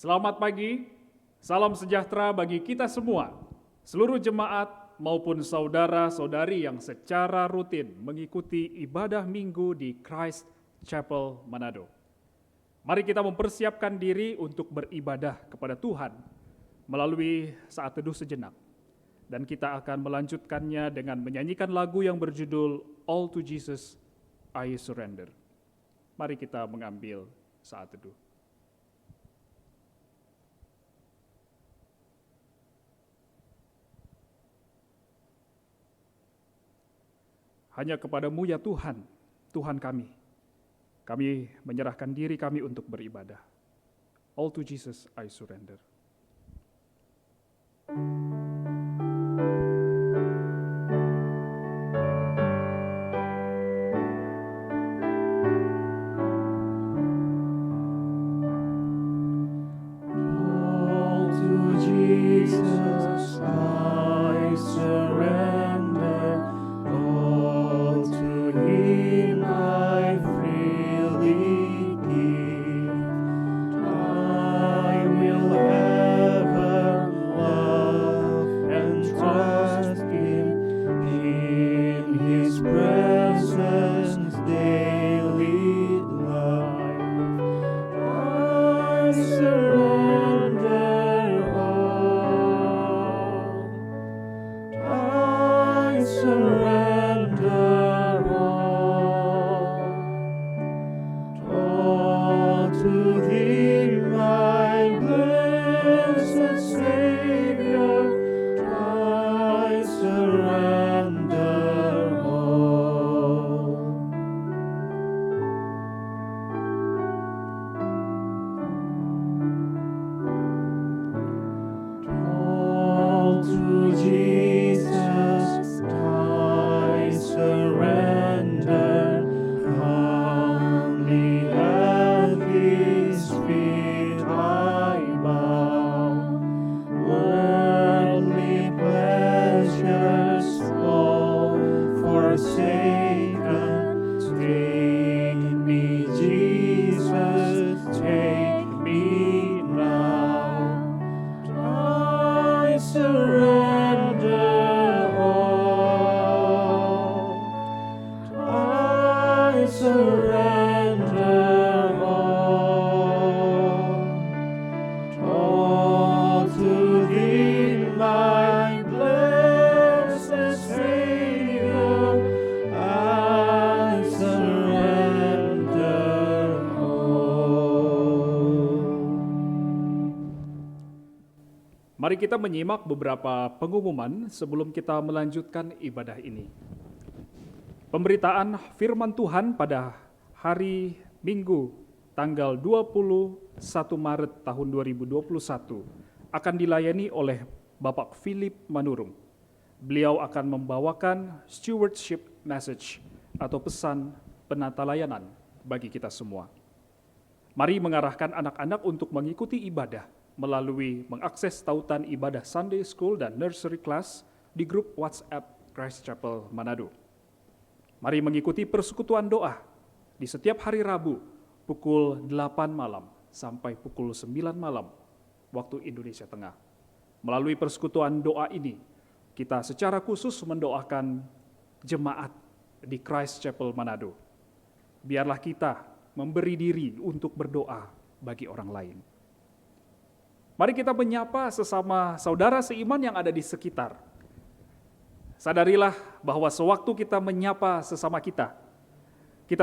Selamat pagi, salam sejahtera bagi kita semua, seluruh jemaat maupun saudara-saudari yang secara rutin mengikuti ibadah minggu di Christ Chapel Manado. Mari kita mempersiapkan diri untuk beribadah kepada Tuhan melalui saat teduh sejenak. Dan kita akan melanjutkannya dengan menyanyikan lagu yang berjudul All to Jesus I Surrender. Mari kita mengambil saat teduh. Hanya kepadamu ya Tuhan, Tuhan kami. Kami menyerahkan diri kami untuk beribadah. All to Jesus I surrender. All to Jesus I surrender. All to Him I freely give. I will ever love and trust Him in His presence daily life. I surrender all. I surrender all to Thee, my blessed Savior. I surrender all. All to Jesus I surrender. Humbly at His feet I bow. Worldly pleasures all forsaken. Take me, Jesus, take me now. I surrender all. I surrender all to Thee, my blessed Savior. I surrender all. Mari kita menyimak beberapa pengumuman sebelum kita melanjutkan ibadah ini. Pemberitaan firman Tuhan pada hari Minggu tanggal 21 Maret tahun 2021 akan dilayani oleh Bapak Philip Manurung. Beliau akan membawakan stewardship message atau pesan penata layanan bagi kita semua. Mari mengarahkan anak-anak untuk mengikuti ibadah melalui mengakses tautan ibadah Sunday School dan Nursery Class di grup WhatsApp Christ Chapel Manado. Mari mengikuti persekutuan doa di setiap hari Rabu pukul 8 malam sampai pukul 9 malam waktu Indonesia Tengah. Melalui persekutuan doa ini, kita secara khusus mendoakan jemaat di Christ Chapel Manado. Biarlah kita memberi diri untuk berdoa bagi orang lain. Mari kita menyapa sesama saudara seiman yang ada di sekitar. Sadarilah bahwa sewaktu kita menyapa sesama kita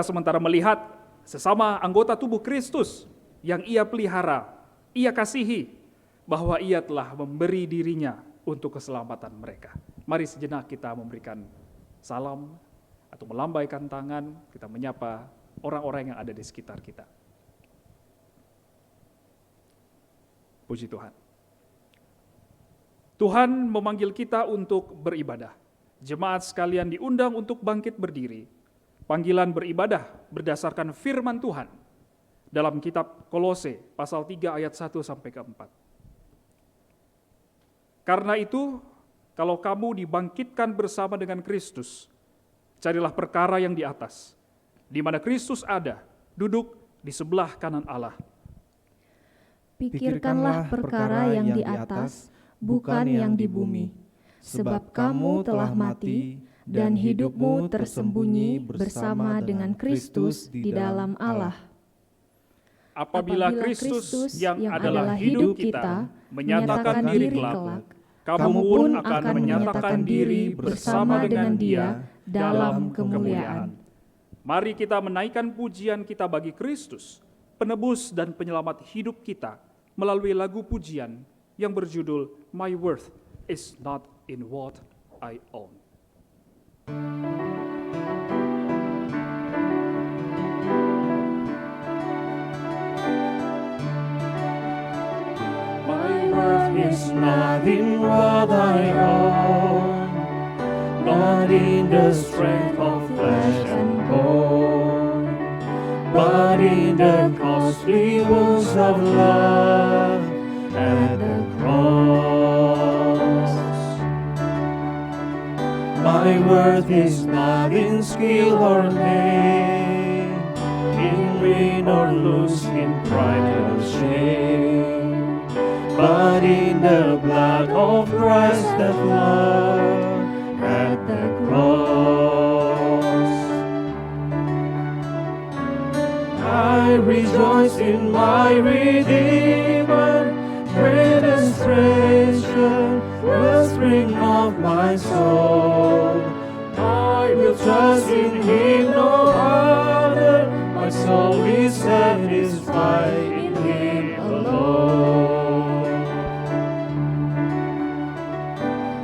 sementara melihat sesama anggota tubuh Kristus yang Ia pelihara, Ia kasihi, bahwa Ia telah memberi dirinya untuk keselamatan mereka. Mari sejenak kita memberikan salam atau melambaikan tangan, kita menyapa orang-orang yang ada di sekitar kita. Puji Tuhan. Tuhan memanggil kita untuk beribadah. Jemaat sekalian diundang untuk bangkit berdiri. Panggilan beribadah berdasarkan firman Tuhan dalam kitab Kolose pasal 3 ayat 1 sampai ke 4. Karena itu, kalau kamu dibangkitkan bersama dengan Kristus, carilah perkara yang di atas, di mana Kristus ada, duduk di sebelah kanan Allah. Pikirkanlah perkara yang di atas, bukan yang di bumi. Sebab kamu telah mati, dan hidupmu tersembunyi bersama dengan Kristus di dalam Allah. Apabila Kristus yang adalah hidup kita menyatakan diri kelak, kamu pun akan menyatakan diri bersama dengan Dia dalam kemuliaan. Mari kita menaikkan pujian kita bagi Kristus, penebus dan penyelamat hidup kita, melalui lagu pujian yang berjudul My Worth is Not in What I Own. My worth is not in what I own, not in the strength of flesh and bone, but in the costly wounds of love at the cross. My worth is not in skill or name, in win or lose, in pride or shame, but in the blood of Christ that flowed at the cross. I rejoice in my Redeemer, greatest treasure, wellspring of my soul. I will trust in Him, no other. My soul is satisfied in Him alone.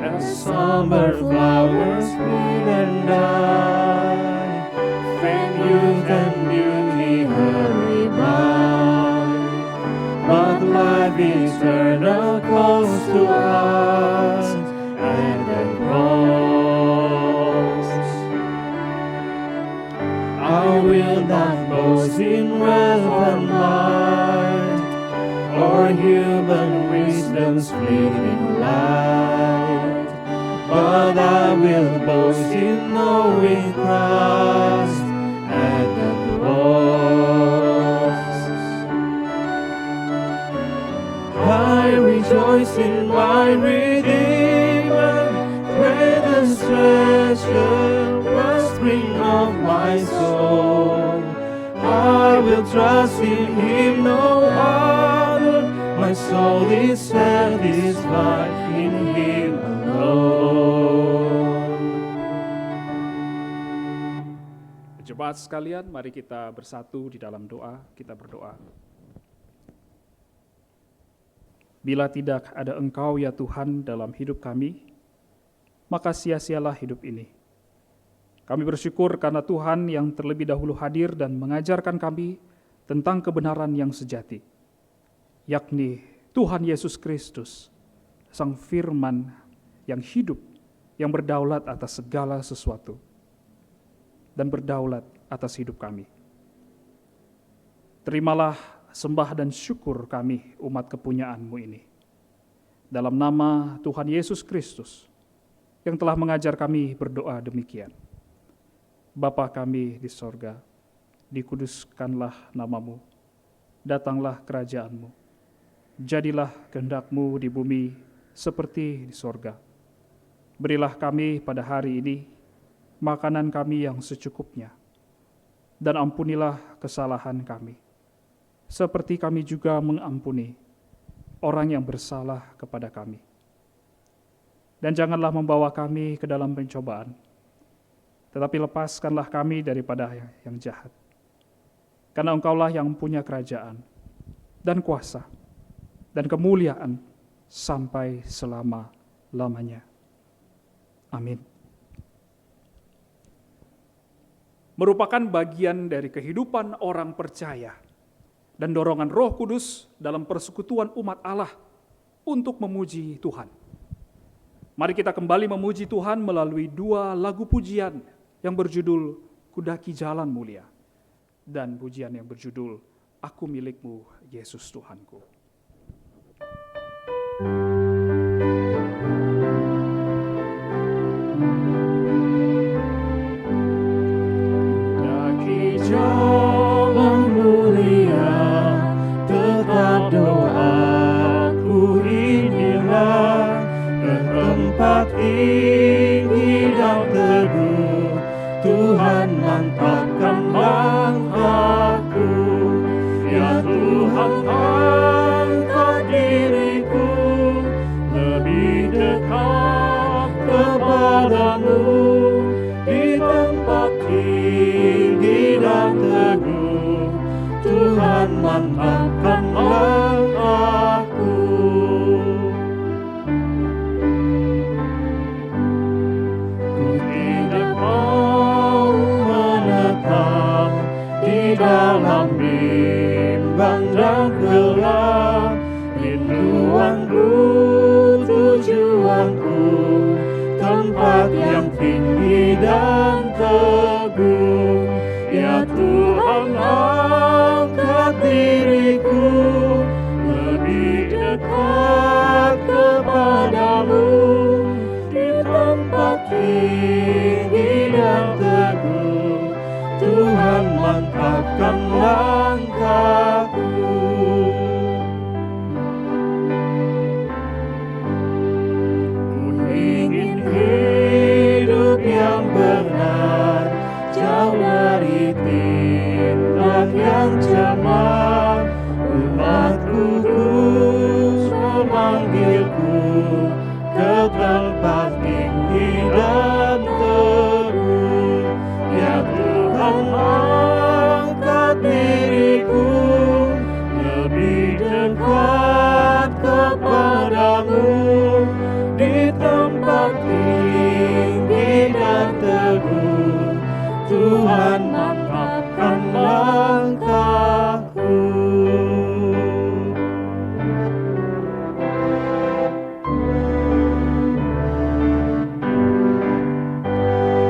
As summer flowers bloom and die, fame, youth, and beauty hurry by, but life eternal calls to us at the cross. I will not boast in wealth and might, or human wisdom's fleeting light, but I will boast in knowing Christ at the cross. I rejoice in my Redeemer, greatest treasure, wellspring of my soul. I will trust in Him, no other. My soul is satisfied in Him alone. Jemaat sekalian, mari kita bersatu di dalam doa, kita berdoa. Bila tidak ada Engkau ya Tuhan dalam hidup kami, maka sia-sialah hidup ini. Kami bersyukur karena Tuhan yang terlebih dahulu hadir dan mengajarkan kami tentang kebenaran yang sejati, yakni Tuhan Yesus Kristus, Sang Firman yang hidup, yang berdaulat atas segala sesuatu, dan berdaulat atas hidup kami. Terimalah sembah dan syukur kami umat kepunyaan-Mu ini. Dalam nama Tuhan Yesus Kristus, yang telah mengajar kami berdoa demikian. Bapa kami di sorga, dikuduskanlah nama-Mu, datanglah kerajaan-Mu, jadilah kehendak-Mu di bumi seperti di sorga. Berilah kami pada hari ini makanan kami yang secukupnya, dan ampunilah kesalahan kami, seperti kami juga mengampuni orang yang bersalah kepada kami. Dan janganlah membawa kami ke dalam pencobaan, tetapi lepaskanlah kami daripada yang jahat. Karena Engkaulah yang punya kerajaan, dan kuasa, dan kemuliaan, sampai selama-lamanya. Amin. Merupakan bagian dari kehidupan orang percaya dan dorongan Roh Kudus dalam persekutuan umat Allah untuk memuji Tuhan. Mari kita kembali memuji Tuhan melalui dua lagu pujian yang berjudul Kudaki Jalan Mulia dan pujian yang berjudul Aku Milik-Mu, Yesus Tuhanku. Kudaki jalan mulia, tetap doa Tuhanku, tujuanku, tempat yang tinggi dan teguh. Ya Tuhan, angkat diriku lebih dekat kepadamu, di tempat tinggi dan teguh. Tuhan, mantapkan langkahku. Ku ingin hidup yang benar, jauh dari tindak yang cemar. Umat kudus memanggilku ke tempat tinggi dan teguh. Ya Tuhan, angkat diriku lebih dekat kepadamu, di tempat tinggi dan teguh. Tuhan, mantapkan langkahku.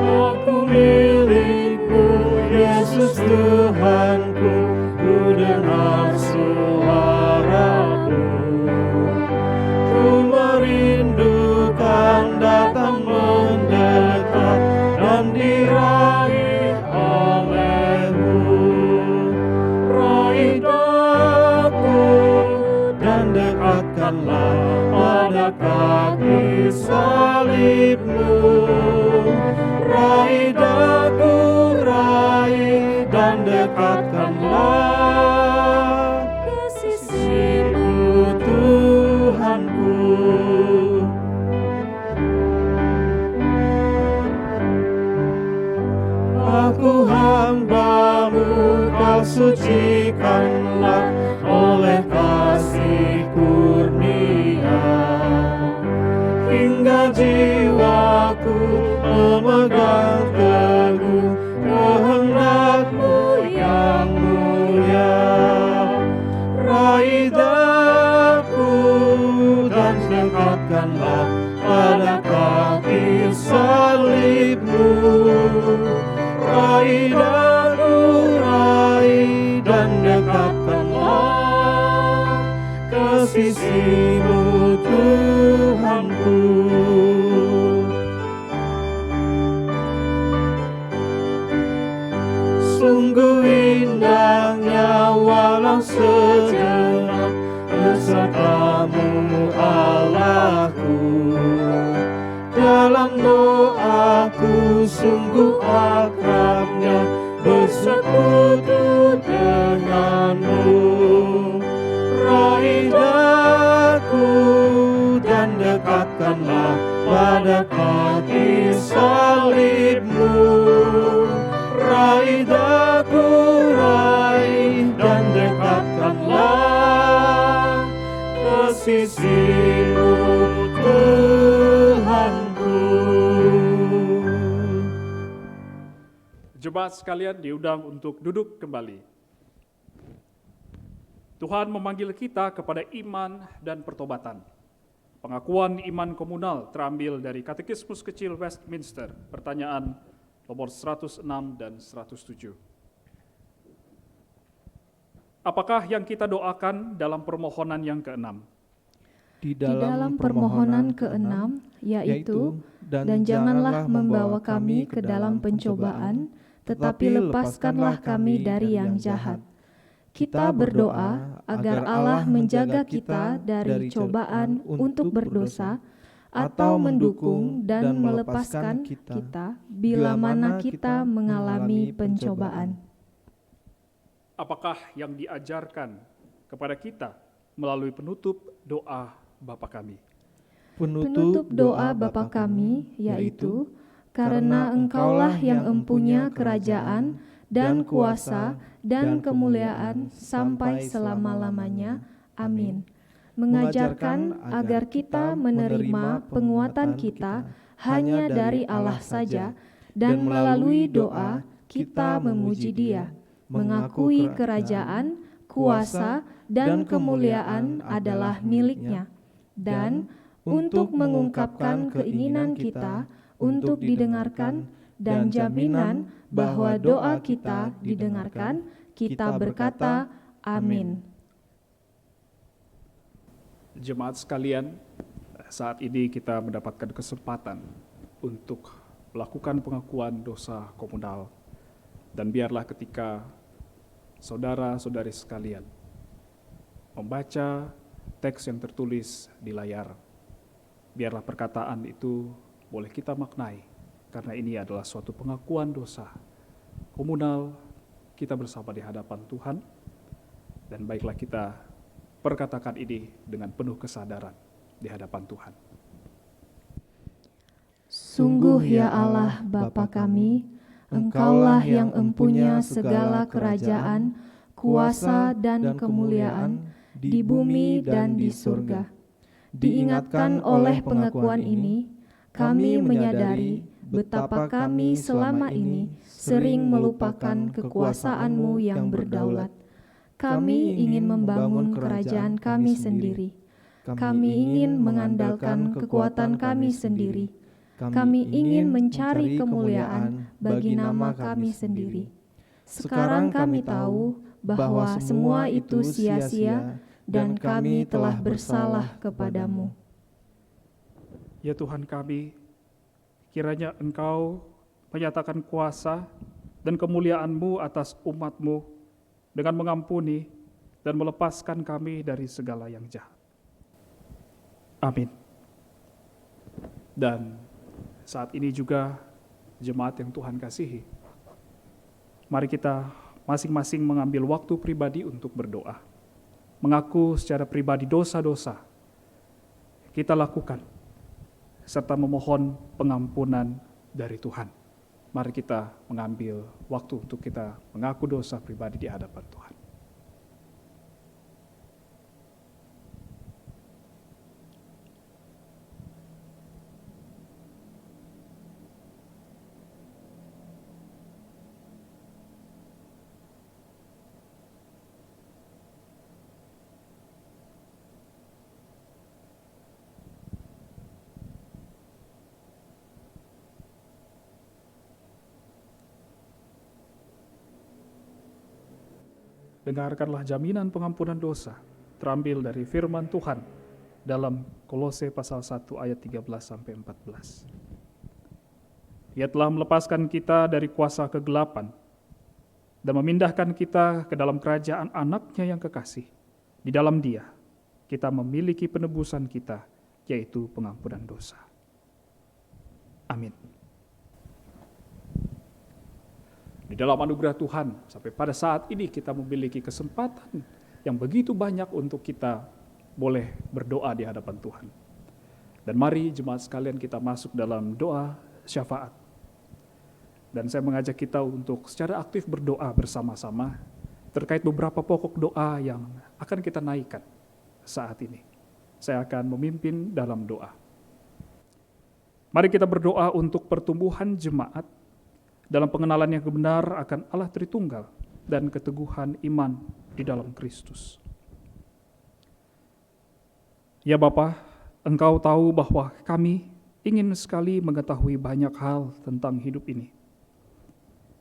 Aku milikmu, Yesus Tuhanku, ku dengar suara-Mu. Ku merindukan datang mendekat dan diraih oleh-Mu. Raih daku dan dekatkanlah pada kaki salib-Mu. Raih daku, raih dan dekatkanlah ke sisi-Mu, Tuhanku. Aku hamba-Mu, Kau sucikanlah oleh kasih kurnia, hingga jiwaku memegang teguh kehendak-Mu yang mulia. Raih daku dan dekatkanlah pada kaki salib-Mu. Raih daku, raih dan dekatkanlah ke sisi-Mu, Tuhanku. Sungguh indahnya walau sejenak beserta-Mu, Allahku. Dalam doaku sungguh akrabnya bersekutu dengan-Mu. Raih daku dan dekatkanlah pada kaki salib-Mu. Raih daku, raih dan dekatkanlah ke sisi-Mu, Tuhanku. Jemaat sekalian diundang untuk duduk kembali. Tuhan memanggil kita kepada iman dan pertobatan. Pengakuan iman komunal terambil dari Katekismus Kecil Westminster, pertanyaan nomor 106 dan 107. Apakah yang kita doakan dalam permohonan yang keenam? Di dalam permohonan keenam, yaitu, dan janganlah membawa kami ke dalam pencobaan, tetapi lepaskanlah kami dari yang jahat. Kita berdoa agar Allah menjaga kita dari cobaan untuk berdosa, atau mendukung dan melepaskan kita bila mana kita mengalami pencobaan. Apakah yang diajarkan kepada kita melalui penutup doa Bapa kami? Penutup doa Bapa kami, yaitu, karena Engkaulah yang empunya kerajaan dan kuasa dan kemuliaan sampai selama-lamanya. Amin. Mengajarkan agar kita menerima penguatan kita hanya dari Allah saja, dan melalui doa kita memuji Dia, mengakui kerajaan, kuasa, dan kemuliaan adalah milik-Nya. dan untuk mengungkapkan keinginan kita untuk didengarkan dan jaminan bahwa doa kita didengarkan, kita berkata, amin. Jemaat sekalian, saat ini kita mendapatkan kesempatan untuk melakukan pengakuan dosa komunal. Dan biarlah ketika saudara-saudari sekalian membaca teks yang tertulis di layar, biarlah perkataan itu boleh kita maknai, karena ini adalah suatu pengakuan dosa komunal kita bersama di hadapan Tuhan. Dan baiklah kita perkatakan ini dengan penuh kesadaran di hadapan Tuhan. Sungguh ya Allah Bapa kami, Engkaulah yang empunya segala kerajaan, kuasa dan kemuliaan di bumi dan di surga. Diingatkan oleh pengakuan ini, kami menyadari betapa kami selama ini sering melupakan kekuasaan-Mu yang berdaulat. Kami ingin membangun kerajaan kami sendiri. Kami ingin mengandalkan kekuatan kami sendiri. Kami ingin mencari kemuliaan bagi nama kami sendiri. Sekarang kami tahu bahwa semua itu sia-sia dan kami telah bersalah kepadamu. Ya Tuhan kami, kiranya Engkau menyatakan kuasa dan kemuliaan-Mu atas umat-Mu dengan mengampuni dan melepaskan kami dari segala yang jahat. Amin. Dan saat ini juga jemaat yang Tuhan kasihi, mari kita masing-masing mengambil waktu pribadi untuk berdoa. Mengaku secara pribadi dosa-dosa kita lakukan, serta memohon pengampunan dari Tuhan. Mari kita mengambil waktu untuk kita mengaku dosa pribadi di hadapan Tuhan. Dengarkanlah jaminan pengampunan dosa terambil dari firman Tuhan dalam Kolose pasal 1 ayat 13 sampai 14. Ia telah melepaskan kita dari kuasa kegelapan dan memindahkan kita ke dalam kerajaan Anaknya yang kekasih. Di dalam Dia kita memiliki penebusan kita, yaitu pengampunan dosa. Amin. Di dalam anugerah Tuhan, sampai pada saat ini kita memiliki kesempatan yang begitu banyak untuk kita boleh berdoa di hadapan Tuhan. Dan mari jemaat sekalian kita masuk dalam doa syafaat. Dan saya mengajak kita untuk secara aktif berdoa bersama-sama terkait beberapa pokok doa yang akan kita naikkan saat ini. Saya akan memimpin dalam doa. Mari kita berdoa untuk pertumbuhan jemaat dalam pengenalan yang benar akan Allah Tritunggal dan keteguhan iman di dalam Kristus. Ya Bapa, Engkau tahu bahwa kami ingin sekali mengetahui banyak hal tentang hidup ini.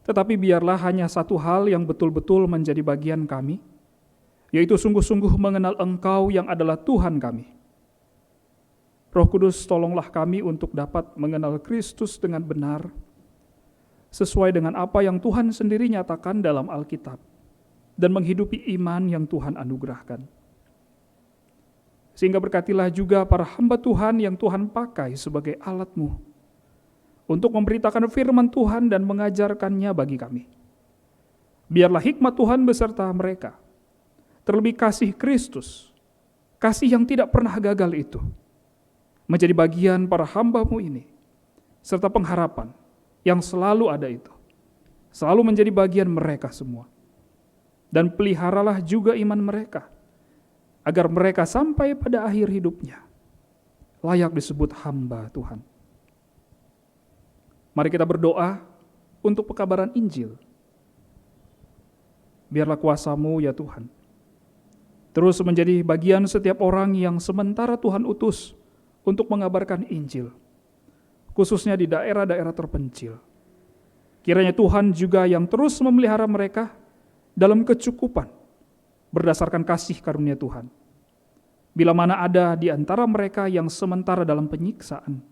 Tetapi biarlah hanya satu hal yang betul-betul menjadi bagian kami, yaitu sungguh-sungguh mengenal Engkau yang adalah Tuhan kami. Roh Kudus, tolonglah kami untuk dapat mengenal Kristus dengan benar, sesuai dengan apa yang Tuhan sendiri nyatakan dalam Alkitab, dan menghidupi iman yang Tuhan anugerahkan. Sehingga berkatilah juga para hamba Tuhan yang Tuhan pakai sebagai alat-Mu untuk memberitakan firman Tuhan dan mengajarkannya bagi kami. Biarlah hikmat Tuhan beserta mereka, terlebih kasih Kristus, kasih yang tidak pernah gagal itu, menjadi bagian para hamba-Mu ini, serta pengharapan yang selalu ada itu, selalu menjadi bagian mereka semua. Dan peliharalah juga iman mereka, agar mereka sampai pada akhir hidupnya layak disebut hamba Tuhan. Mari kita berdoa untuk pekabaran Injil. Biarlah kuasa-Mu ya Tuhan terus menjadi bagian setiap orang yang sementara Tuhan utus untuk mengabarkan Injil, khususnya di daerah-daerah terpencil. Kiranya Tuhan juga yang terus memelihara mereka dalam kecukupan berdasarkan kasih karunia Tuhan. Bila mana ada di antara mereka yang sementara dalam penyiksaan,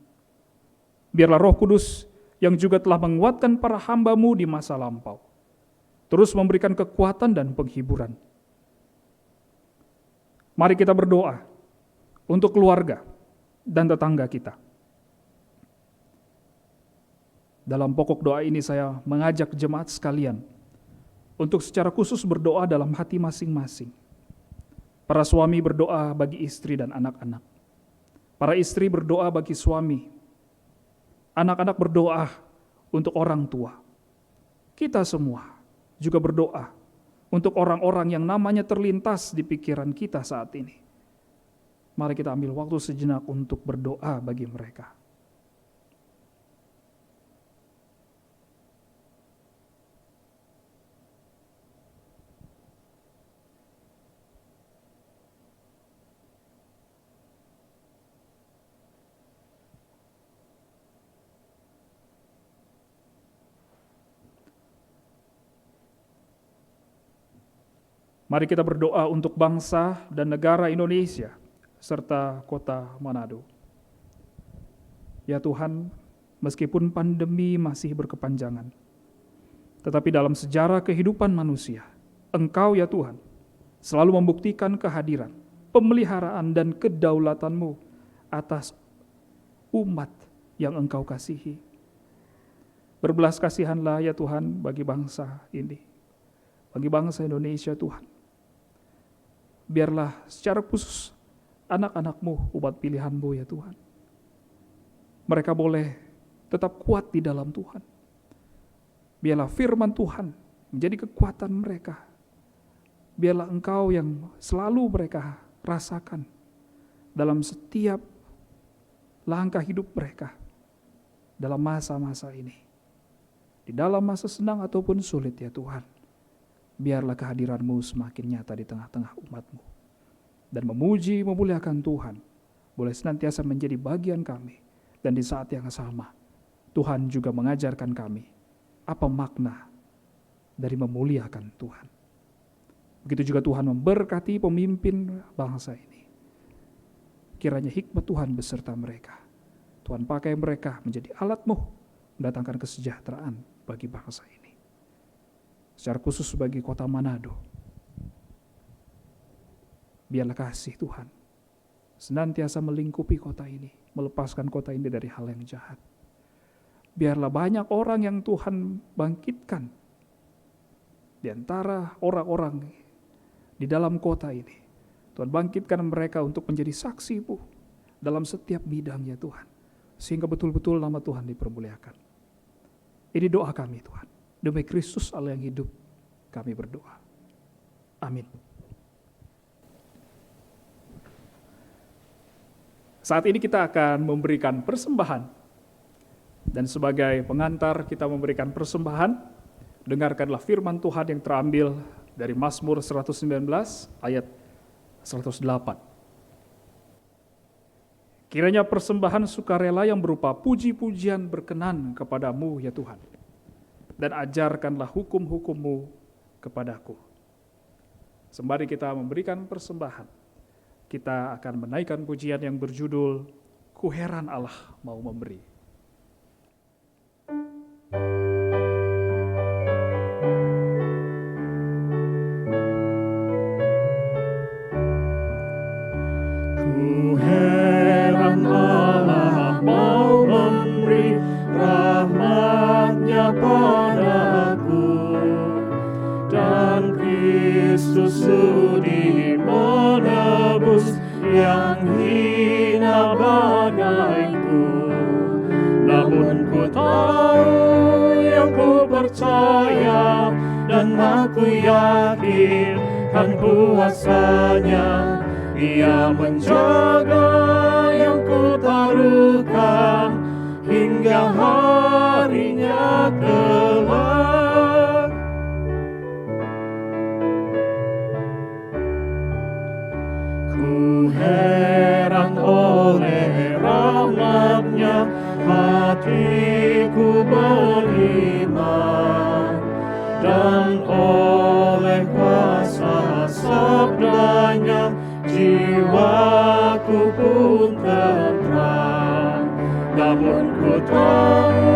biarlah Roh Kudus yang juga telah menguatkan para hamba-Mu di masa lampau, terus memberikan kekuatan dan penghiburan. Mari kita berdoa untuk keluarga dan tetangga kita. Dalam pokok doa ini saya mengajak jemaat sekalian untuk secara khusus berdoa dalam hati masing-masing. Para suami berdoa bagi istri dan anak-anak. Para istri berdoa bagi suami. Anak-anak berdoa untuk orang tua. Kita semua juga berdoa untuk orang-orang yang namanya terlintas di pikiran kita saat ini. Mari kita ambil waktu sejenak untuk berdoa bagi mereka. Mari kita berdoa untuk bangsa dan negara Indonesia, serta kota Manado. Ya Tuhan, meskipun pandemi masih berkepanjangan, tetapi dalam sejarah kehidupan manusia, Engkau ya Tuhan, selalu membuktikan kehadiran, pemeliharaan dan kedaulatan-Mu atas umat yang Engkau kasihi. Berbelas kasihanlah ya Tuhan bagi bangsa ini, bagi bangsa Indonesia Tuhan. Biarlah secara khusus anak-anak-Mu, umat pilihan-Mu ya Tuhan. Mereka boleh tetap kuat di dalam Tuhan. Biarlah firman Tuhan menjadi kekuatan mereka. Biarlah Engkau yang selalu mereka rasakan dalam setiap langkah hidup mereka dalam masa-masa ini. Di dalam masa senang ataupun sulit ya Tuhan. Biarlah kehadiran-Mu semakin nyata di tengah-tengah umat-Mu. Dan memuji, memuliakan Tuhan boleh senantiasa menjadi bagian kami. Dan di saat yang sama, Tuhan juga mengajarkan kami apa makna dari memuliakan Tuhan. Begitu juga Tuhan memberkati pemimpin bangsa ini. Kiranya hikmat Tuhan beserta mereka. Tuhan pakai mereka menjadi alat-Mu mendatangkan kesejahteraan bagi bangsa ini. Secara khusus bagi kota Manado, biarlah kasih Tuhan senantiasa melingkupi kota ini, melepaskan kota ini dari hal yang jahat. Biarlah banyak orang yang Tuhan bangkitkan di antara orang-orang di dalam kota ini. Tuhan bangkitkan mereka untuk menjadi saksi-Mu dalam setiap bidang ya Tuhan, sehingga betul-betul nama Tuhan dipermuliakan. Ini doa kami Tuhan. Demi Kristus Allah yang hidup, kami berdoa. Amin. Saat ini kita akan memberikan persembahan. Dan sebagai pengantar kita memberikan persembahan, dengarkanlah firman Tuhan yang terambil dari Mazmur 119 ayat 108. Kiranya persembahan sukarela yang berupa puji-pujian berkenan kepadamu ya Tuhan. Dan ajarkanlah hukum-hukum-Mu kepadaku. Sembari kita memberikan persembahan, kita akan menaikkan pujian yang berjudul Ku Heran Allah Mau Memberi. Ku heran Allah mau memberi rahmat-Nya padaku, dan Kristus sudi menebus yang hina bagaiku. Namun ku tahu, yang ku percaya, dan aku yakin kan kuasa-Nya. Ia menjaga yang ku taruhkan hingga harinya kelak. dan oleh kuasa sabdanya jiwaku pun tentram. Namun ku tahu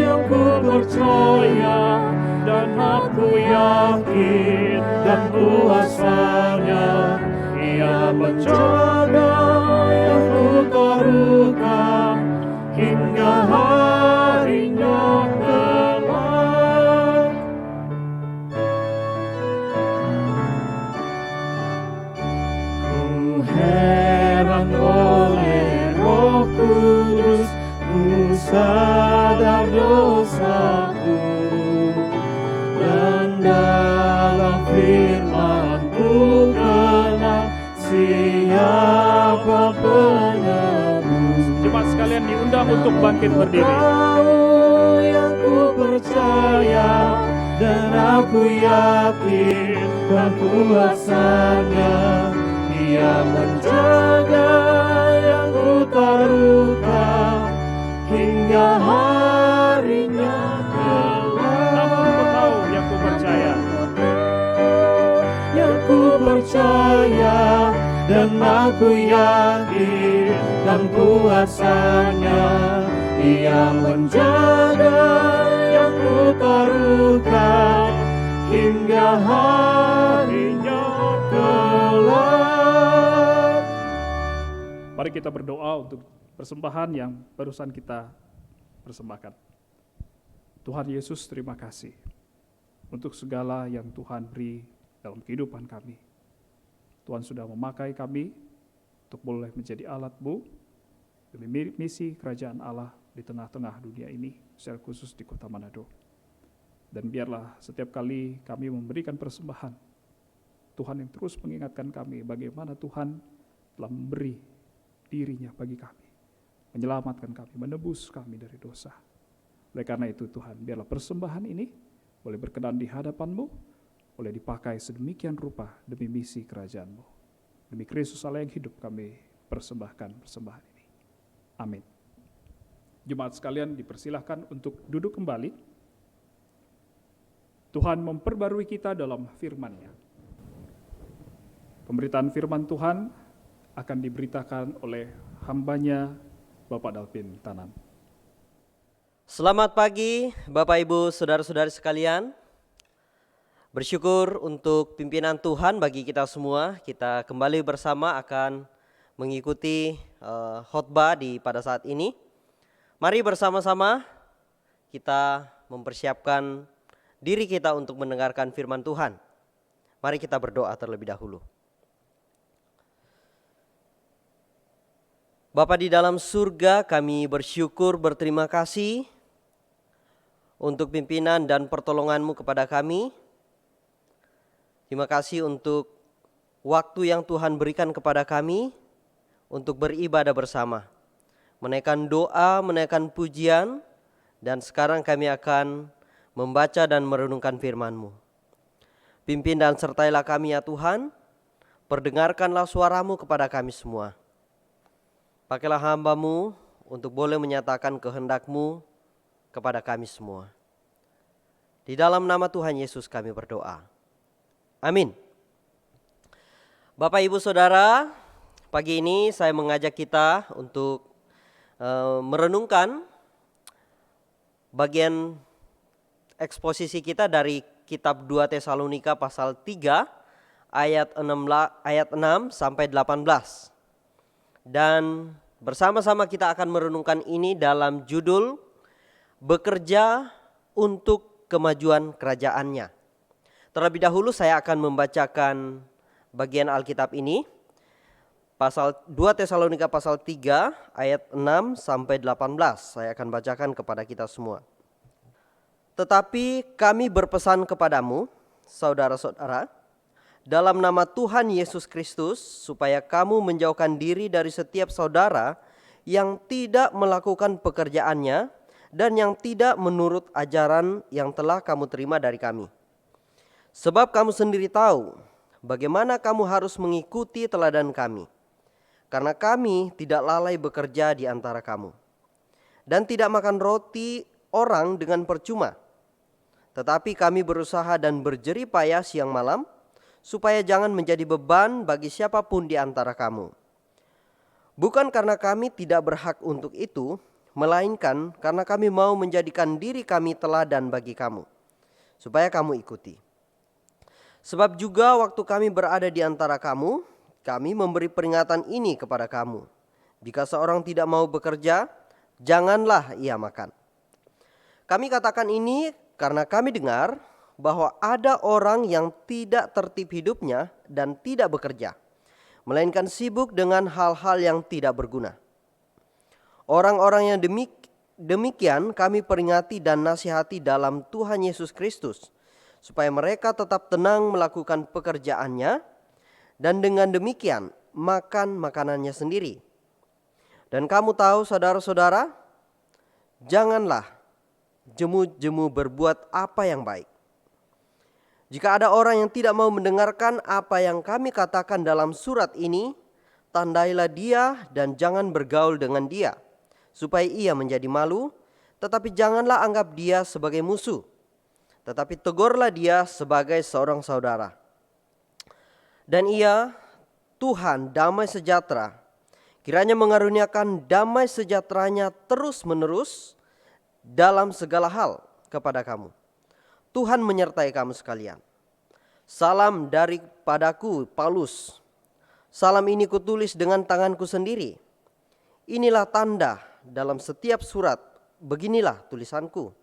yang ku percaya, dan aku yakin dan kuasanya, Ia menjaga yang ku taruhkan hingga harinya kelak. Ku heran oleh Roh Kudus, ku sadar dosaku, dan dalam firman ku kenal siapa penebus. Jemaat sekalian diundang untuk bangkit berdiri. Tahu yang ku percaya, dan aku yakin dan kuasanya, Ia menjaga yang ku taruhkan hingga harinya kelak. Namun ku tahu yang ku percaya, Yang ku percaya, dan aku yakin dan kuasanya, Ia menjaga yang ku taruhkan hingga harinya kelak. mari kita berdoa untuk persembahan yang barusan kita persembahkan. Tuhan Yesus, terima kasih untuk segala yang Tuhan beri dalam kehidupan kami. Tuhan sudah memakai kami untuk boleh menjadi alat-Mu demi misi kerajaan Allah di tengah-tengah dunia ini, secara khusus di Kota Manado. Dan biarlah setiap kali kami memberikan persembahan, Tuhan yang terus mengingatkan kami bagaimana Tuhan telah memberi dirinya bagi kami, menyelamatkan kami, menebus kami dari dosa. Oleh karena itu Tuhan, biarlah persembahan ini boleh berkenan di hadapan-Mu, boleh dipakai sedemikian rupa demi misi kerajaan-Mu. Demi Kristus Allah yang hidup, kami persembahkan persembahan ini. Amin. Jemaat sekalian dipersilahkan untuk duduk kembali. Tuhan memperbarui kita dalam firman-Nya. Pemberitaan firman Tuhan akan diberitakan oleh hamba-Nya Bapak Dalvin Tanan. Selamat pagi Bapak Ibu Saudara-saudari sekalian. Bersyukur untuk pimpinan Tuhan bagi kita semua. Kita kembali bersama akan mengikuti khotbah pada saat ini. Mari bersama-sama kita mempersiapkan diri kita untuk mendengarkan firman Tuhan. Mari kita berdoa terlebih dahulu. Bapa di dalam surga, kami bersyukur, berterima kasih untuk pimpinan dan pertolongan-Mu kepada kami. Terima kasih untuk waktu yang Tuhan berikan kepada kami untuk beribadah bersama, menaikkan doa, menaikkan pujian, dan sekarang kami akan membaca dan merenungkan firman-Mu. Pimpin dan sertailah kami ya Tuhan, perdengarkanlah suara-Mu kepada kami semua. Pakailah hamba-Mu untuk boleh menyatakan kehendak-Mu kepada kami semua. Di dalam nama Tuhan Yesus kami berdoa. Amin. Bapak Ibu Saudara, pagi ini saya mengajak kita untuk merenungkan bagian eksposisi kita dari kitab 2 Tesalonika pasal 3 ayat 6 sampai 18. Dan bersama-sama kita akan merenungkan ini dalam judul Bekerja untuk Kemajuan Kerajaan-Nya. Terlebih dahulu saya akan membacakan bagian Alkitab ini. Pasal 2 Tesalonika pasal 3 ayat 6 sampai 18. Saya akan bacakan kepada kita semua. Tetapi kami berpesan kepadamu, saudara-saudara, dalam nama Tuhan Yesus Kristus, supaya kamu menjauhkan diri dari setiap saudara yang tidak melakukan pekerjaannya dan yang tidak menurut ajaran yang telah kamu terima dari kami. Sebab kamu sendiri tahu bagaimana kamu harus mengikuti teladan kami. Karena kami tidak lalai bekerja di antara kamu, dan tidak makan roti orang dengan percuma, Tetapi kami berusaha dan berjerih payah siang malam, supaya jangan menjadi beban bagi siapapun di antara kamu. Bukan karena kami tidak berhak untuk itu, melainkan karena kami mau menjadikan diri kami teladan bagi kamu, supaya kamu ikuti. Sebab juga waktu kami berada di antara kamu, kami memberi peringatan ini kepada kamu. Jika seorang tidak mau bekerja, janganlah ia makan. Kami katakan ini karena kami dengar bahwa ada orang yang tidak tertib hidupnya dan tidak bekerja, melainkan sibuk dengan hal-hal yang tidak berguna. Orang-orang yang demikian kami peringati dan nasihati dalam Tuhan Yesus Kristus, supaya mereka tetap tenang melakukan pekerjaannya, dan dengan demikian makan makanannya sendiri. Dan kamu tahu, saudara-saudara, janganlah jemu-jemu berbuat apa yang baik. Jika ada orang yang tidak mau mendengarkan apa yang kami katakan dalam surat ini, tandailah dia dan jangan bergaul dengan dia, supaya ia menjadi malu, tetapi janganlah anggap dia sebagai musuh, tetapi tegurlah dia sebagai seorang saudara. Dan ia, Tuhan damai sejahtera, kiranya mengaruniakan damai sejahteranya terus-menerus dalam segala hal kepada kamu. Tuhan menyertai kamu sekalian. Salam daripadaku, Paulus. Salam ini kutulis dengan tanganku sendiri. Inilah tanda dalam setiap surat, beginilah tulisanku.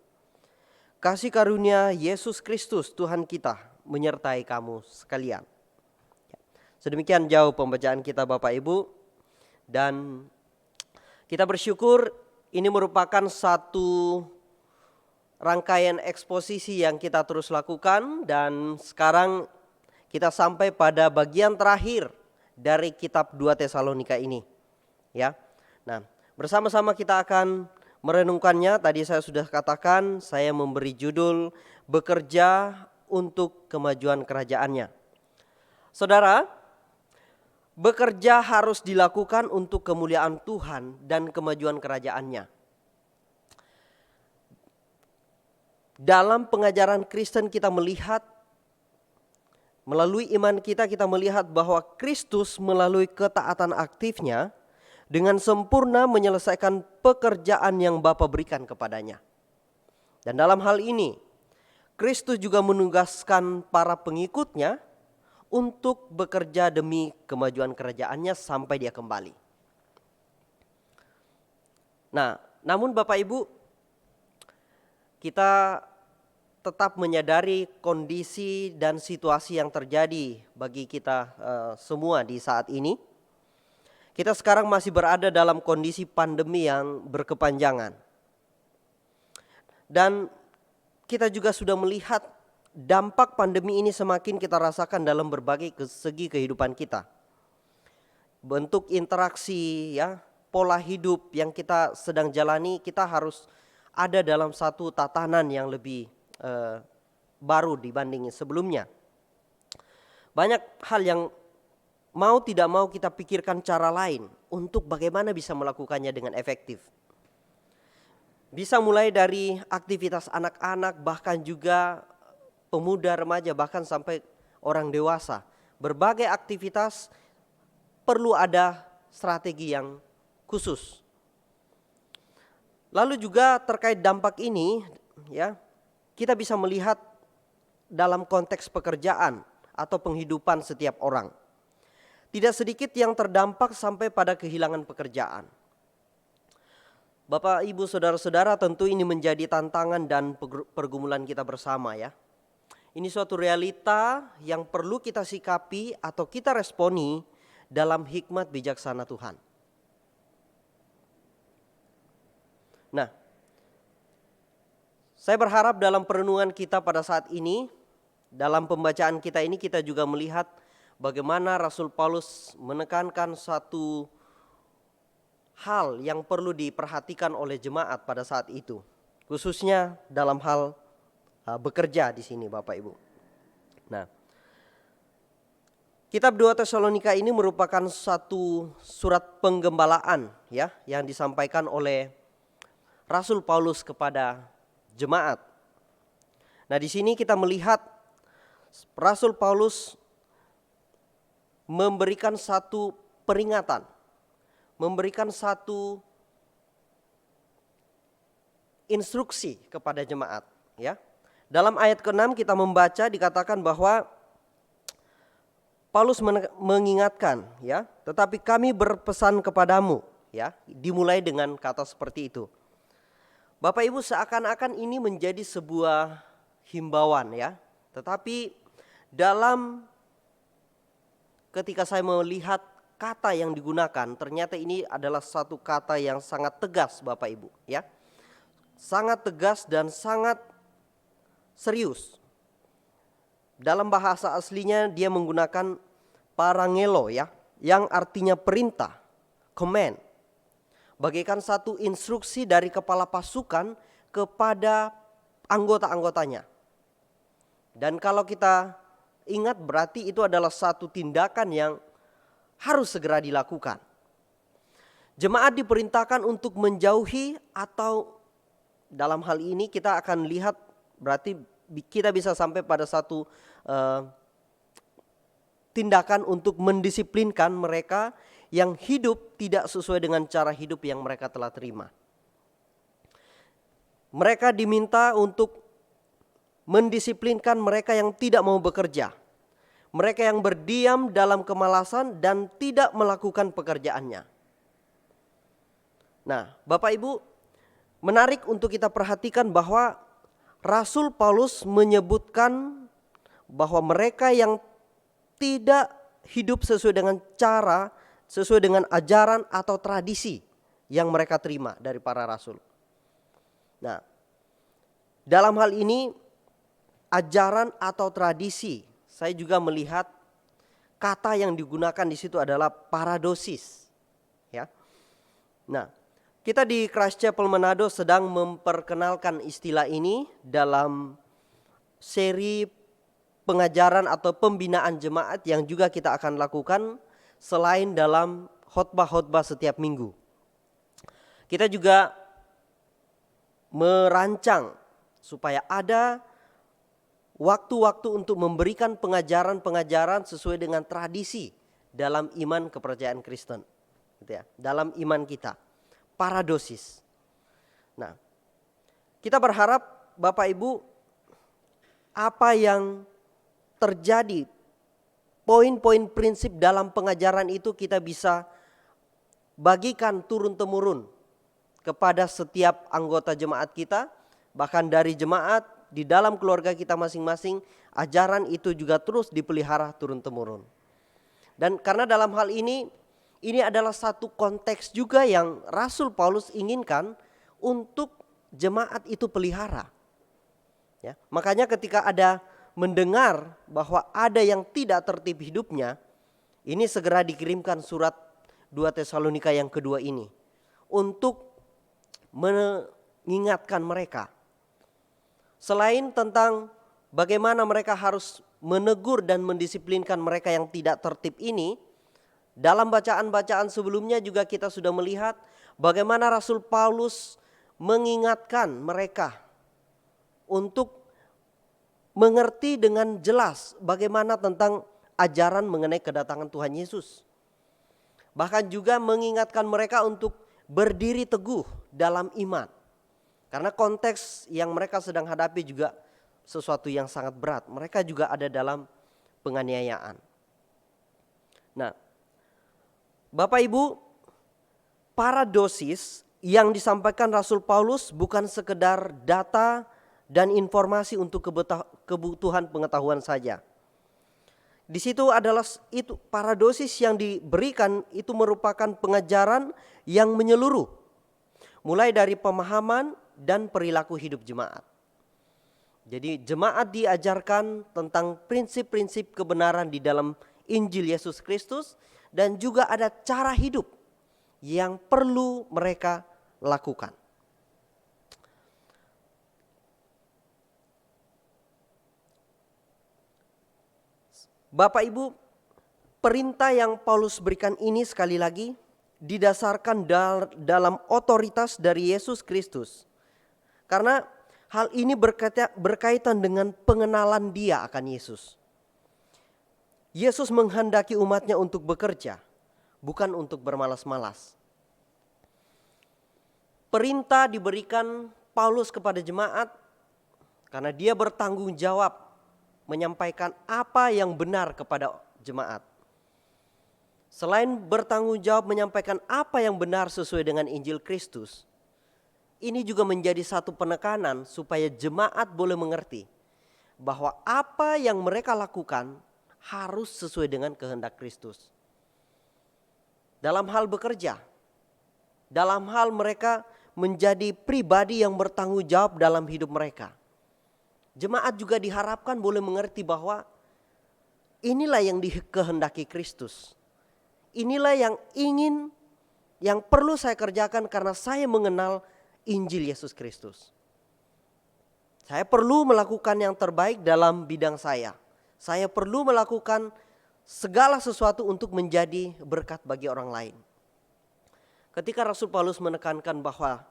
Kasih karunia Yesus Kristus Tuhan kita menyertai kamu sekalian. Sedemikian jauh pembacaan kita Bapak Ibu. Dan kita bersyukur ini merupakan satu rangkaian eksposisi yang kita terus lakukan, dan sekarang kita sampai pada bagian terakhir dari kitab 2 Tesalonika ini, ya. Nah, bersama-sama kita akan merenungkannya. Tadi saya sudah katakan, saya memberi judul bekerja untuk kemajuan kerajaannya. Saudara, bekerja harus dilakukan untuk kemuliaan Tuhan dan kemajuan kerajaannya. Dalam pengajaran Kristen kita melihat, melalui iman kita melihat bahwa Kristus melalui ketaatan aktifnya dengan sempurna menyelesaikan pekerjaan yang Bapa berikan kepadanya. Dan dalam hal ini, Kristus juga menugaskan para pengikutnya untuk bekerja demi kemajuan kerajaannya sampai dia kembali. Nah, namun Bapak Ibu, kita tetap menyadari kondisi dan situasi yang terjadi bagi kita semua di saat ini. Kita sekarang masih berada dalam kondisi pandemi yang berkepanjangan. Dan kita juga sudah melihat dampak pandemi ini semakin kita rasakan dalam berbagai segi kehidupan kita. Bentuk interaksi, ya, pola hidup yang kita sedang jalani, kita harus ada dalam satu tatanan yang lebih baru dibanding sebelumnya. Banyak hal yang mau tidak mau kita pikirkan cara lain untuk bagaimana bisa melakukannya dengan efektif. Bisa mulai dari aktivitas anak-anak, bahkan juga pemuda, remaja, bahkan sampai orang dewasa. Berbagai aktivitas perlu ada strategi yang khusus. Lalu juga terkait dampak ini, ya, kita bisa melihat dalam konteks pekerjaan atau penghidupan setiap orang. Tidak sedikit yang terdampak sampai pada kehilangan pekerjaan. Bapak, Ibu, saudara-saudara, tentu ini menjadi tantangan dan pergumulan kita bersama, ya. Ini suatu realita yang perlu kita sikapi atau kita responi dalam hikmat bijaksana Tuhan. Nah, saya berharap dalam perenungan kita pada saat ini, dalam pembacaan kita ini, kita juga melihat bagaimana Rasul Paulus menekankan satu hal yang perlu diperhatikan oleh jemaat pada saat itu, khususnya dalam hal bekerja di sini, Bapak Ibu. Nah, kitab 2 Tesalonika ini merupakan satu surat penggembalaan, ya, yang disampaikan oleh Rasul Paulus kepada jemaat. Nah, di sini kita melihat Rasul Paulus memberikan satu peringatan, memberikan satu instruksi kepada jemaat, ya. Dalam ayat ke-6 kita membaca dikatakan bahwa Paulus mengingatkan, ya, tetapi kami berpesan kepadamu, ya, dimulai dengan kata seperti itu. Bapak Ibu, seakan-akan ini menjadi sebuah himbauan, ya. Tetapi ketika saya melihat kata yang digunakan, ternyata ini adalah satu kata yang sangat tegas, Bapak Ibu, ya. Sangat tegas dan sangat serius. Dalam bahasa aslinya dia menggunakan parangelo, ya, yang artinya perintah, command. Bagaikan satu instruksi dari kepala pasukan kepada anggota-anggotanya. Dan kalau kita ingat, berarti itu adalah satu tindakan yang harus segera dilakukan. Jemaat diperintahkan untuk menjauhi, atau dalam hal ini kita akan lihat berarti kita bisa sampai pada satu tindakan untuk mendisiplinkan mereka yang hidup tidak sesuai dengan cara hidup yang mereka telah terima. Mereka diminta untuk mendisiplinkan mereka yang tidak mau bekerja, mereka yang berdiam dalam kemalasan dan tidak melakukan pekerjaannya. Nah, Bapak Ibu, menarik untuk kita perhatikan bahwa Rasul Paulus menyebutkan bahwa mereka yang tidak hidup sesuai dengan cara, sesuai dengan ajaran atau tradisi yang mereka terima dari para rasul. Nah, dalam hal ini ajaran atau tradisi, saya juga melihat kata yang digunakan di situ adalah paradosis, ya. Nah, kita di Christ Chapel Manado sedang memperkenalkan istilah ini dalam seri pengajaran atau pembinaan jemaat yang juga kita akan lakukan selain dalam khotbah-khotbah setiap minggu. Kita juga merancang supaya ada waktu-waktu untuk memberikan pengajaran-pengajaran sesuai dengan tradisi dalam iman kepercayaan Kristen, gitu ya, dalam iman kita. Paradosis. Nah, kita berharap Bapak Ibu, apa yang terjadi, poin-poin prinsip dalam pengajaran itu kita bisa bagikan turun-temurun kepada setiap anggota jemaat kita, bahkan dari jemaat di dalam keluarga kita masing-masing, ajaran itu juga terus dipelihara turun-temurun. Dan karena dalam hal ini adalah satu konteks juga yang Rasul Paulus inginkan untuk jemaat itu pelihara. Ya, makanya ketika ada mendengar bahwa ada yang tidak tertib hidupnya, ini segera dikirimkan surat 2 Tesalonika yang kedua ini untuk mengingatkan mereka. Selain tentang bagaimana mereka harus menegur dan mendisiplinkan mereka yang tidak tertib ini, dalam bacaan-bacaan sebelumnya juga kita sudah melihat bagaimana Rasul Paulus mengingatkan mereka untuk mengerti dengan jelas bagaimana tentang ajaran mengenai kedatangan Tuhan Yesus. Bahkan juga mengingatkan mereka untuk berdiri teguh dalam iman. Karena konteks yang mereka sedang hadapi juga sesuatu yang sangat berat. Mereka juga ada dalam penganiayaan. Nah, Bapak Ibu, paradosis yang disampaikan Rasul Paulus bukan sekedar data dan informasi untuk kebutuhan pengetahuan saja. Di situ adalah itu paradosis yang diberikan itu merupakan pengajaran yang menyeluruh, mulai dari pemahaman dan perilaku hidup jemaat. Jadi jemaat diajarkan tentang prinsip-prinsip kebenaran di dalam Injil Yesus Kristus, dan juga ada cara hidup yang perlu mereka lakukan. Bapak Ibu, perintah yang Paulus berikan ini sekali lagi didasarkan dalam otoritas dari Yesus Kristus. Karena Hal ini berkaitan dengan pengenalan dia akan Yesus. Yesus menghendaki umatnya untuk bekerja, bukan untuk bermalas-malas. Perintah diberikan Paulus kepada jemaat karena dia bertanggung jawab menyampaikan apa yang benar kepada jemaat. Selain bertanggung jawab menyampaikan apa yang benar sesuai dengan Injil Kristus, ini juga menjadi satu penekanan supaya jemaat boleh mengerti bahwa apa yang mereka lakukan harus sesuai dengan kehendak Kristus. Dalam hal bekerja, dalam hal mereka menjadi pribadi yang bertanggung jawab dalam hidup mereka. Jemaat juga diharapkan boleh mengerti bahwa inilah yang dikehendaki Kristus. Inilah yang perlu saya kerjakan karena saya mengenal Injil Yesus Kristus. Saya perlu melakukan yang terbaik dalam bidang saya. Saya perlu melakukan segala sesuatu untuk menjadi berkat bagi orang lain. Ketika Rasul Paulus menekankan bahwa